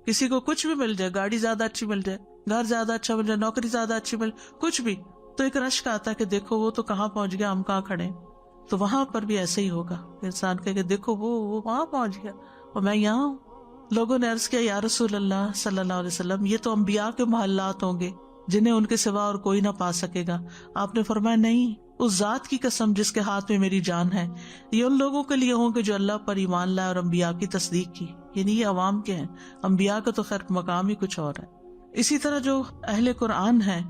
کسی کو کچھ بھی مل جائے، گاڑی زیادہ اچھی مل جائے، گھر زیادہ اچھا مل جائے، نوکری زیادہ اچھی مل، کچھ بھی، تو ایک رشک آتا ہے کہ دیکھو وہ تو کہاں پہنچ گیا، ہم کہاں کھڑے ہیں. تو وہاں پر بھی ایسے ہی ہوگا، انسان کہے کہ دیکھو وہ وہاں پہنچ گیا اور میں یہاں ہوں. لوگوں نے عرض کیا یا رسول اللہ صلی اللہ علیہ وسلم، یہ تو انبیاء کے محلات ہوں گے جنہیں ان کے سوا اور کوئی نہ پا سکے گا. آپ نے فرمایا نہیں، اس ذات کی قسم جس کے ہاتھ میں میری جان ہے، یہ ان لوگوں کے لیے ہوں گے جو اللہ پر ایمان لائے اور انبیاء کی تصدیق کی. یعنی یہ عوام کے ہیں، انبیاء کا تو خیر مقام ہی کچھ اور ہے. اسی طرح جو اہل قرآن ہیں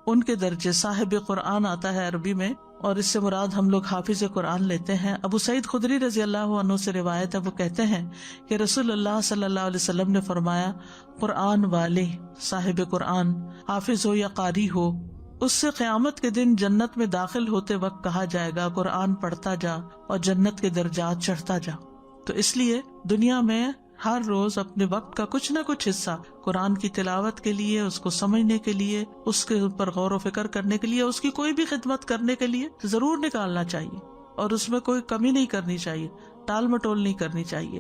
ان کے درجے، صاحب قرآن آتا ہے عربی میں، اور اس سے مراد ہم لوگ حافظ قرآن لیتے ہیں. ابو سعید خدری رضی اللہ عنہ سے روایت ہے، وہ کہتے ہیں کہ رسول اللہ صلی اللہ علیہ وسلم نے فرمایا قرآن والے، صاحب قرآن، حافظ ہو یا قاری ہو، اس سے قیامت کے دن جنت میں داخل ہوتے وقت کہا جائے گا قرآن پڑھتا جا اور جنت کے درجات چڑھتا جا. تو اس لیے دنیا میں ہر روز اپنے وقت کا کچھ نہ کچھ حصہ قرآن کی تلاوت کے لیے، اس کو سمجھنے کے لیے، اس کے اوپر غور و فکر کرنے کے لیے، اس کی کوئی بھی خدمت کرنے کے لیے ضرور نکالنا چاہیے، اور اس میں کوئی کمی نہیں کرنی چاہیے، ٹال مٹول نہیں کرنی چاہیے.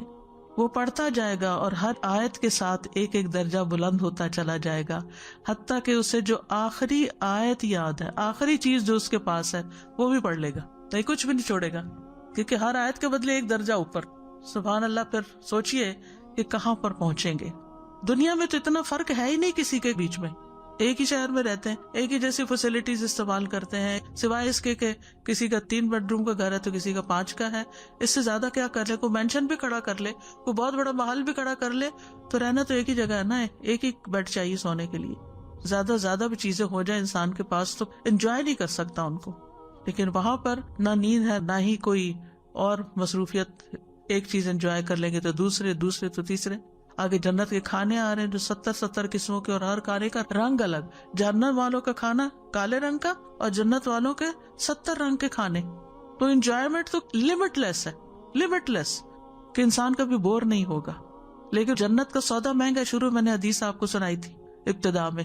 وہ پڑھتا جائے گا اور ہر آیت کے ساتھ ایک ایک درجہ بلند ہوتا چلا جائے گا، حتیٰ کہ اسے جو آخری آیت یاد ہے، آخری چیز جو اس کے پاس ہے وہ بھی پڑھ لے گا، نہیں کچھ بھی نہیں چھوڑے گا، کیونکہ ہر آیت کے بدلے ایک درجہ اوپر. سبحان اللہ. پھر سوچئے کہ کہاں پر پہنچیں گے. دنیا میں تو اتنا فرق ہے ہی نہیں کسی کے بیچ میں، ایک ہی شہر میں رہتے ہیں، ایک ہی جیسی فیسلٹیز استعمال کرتے ہیں، سوائے اس کے کہ کسی کا 3 بیڈ روم کا گھر ہے تو کسی کا 5 کا ہے. اس سے زیادہ کیا کر لے؟ کوئی مینشن بھی کھڑا کر لے، کوئی بہت بڑا محل بھی کھڑا کر لے، تو رہنا تو ایک ہی جگہ ہے نا، ایک ہی بیڈ چاہیے سونے کے لیے. زیادہ بھی چیزیں ہو جائیں انسان کے پاس تو انجوائے نہیں کر سکتا ان کو. لیکن وہاں پر نہ نیند ہے، نہ ہی کوئی اور مصروفیت. ایک چیز انجوائے کر لیں گے تو دوسرے تو تیسرے. آگے جنت کے کھانے آ رہے ہیں جو 70 قسموں کے، اور ہر کھانے کا رنگ الگ. جہنم والوں کا کھانا کالے رنگ کا اور جنت والوں کے 70 رنگ کے کھانے. تو انجوائمنٹ تو لمٹ لیس ہے، لمٹ لیس، کہ انسان کبھی بور نہیں ہوگا. لیکن جنت کا سودا مہنگا. شروع میں نے حدیث آپ کو سنائی تھی ابتدا میں،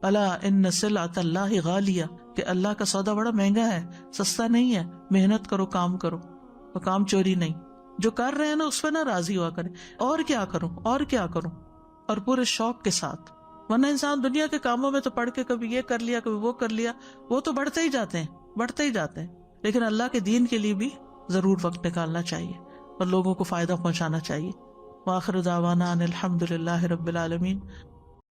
الا ان سلعۃ اللہ غالیہ، کہ اللہ کا سودا بڑا مہنگا ہے، سستا نہیں ہے. محنت کرو، کام کرو، اور کام چوری نہیں. جو کر رہے ہیں نا اس پہ نہ راضی ہوا کریں، اور کیا کروں، اور پورے شوق کے ساتھ. ورنہ انسان دنیا کے کاموں میں تو پڑھ کے کبھی یہ کر لیا، کبھی وہ کر لیا، وہ تو بڑھتے ہی جاتے ہیں. لیکن اللہ کے دین کے لیے بھی ضرور وقت نکالنا چاہیے اور لوگوں کو فائدہ پہنچانا چاہیے. وآخر دعوانا ان الحمد للہ رب العالمین.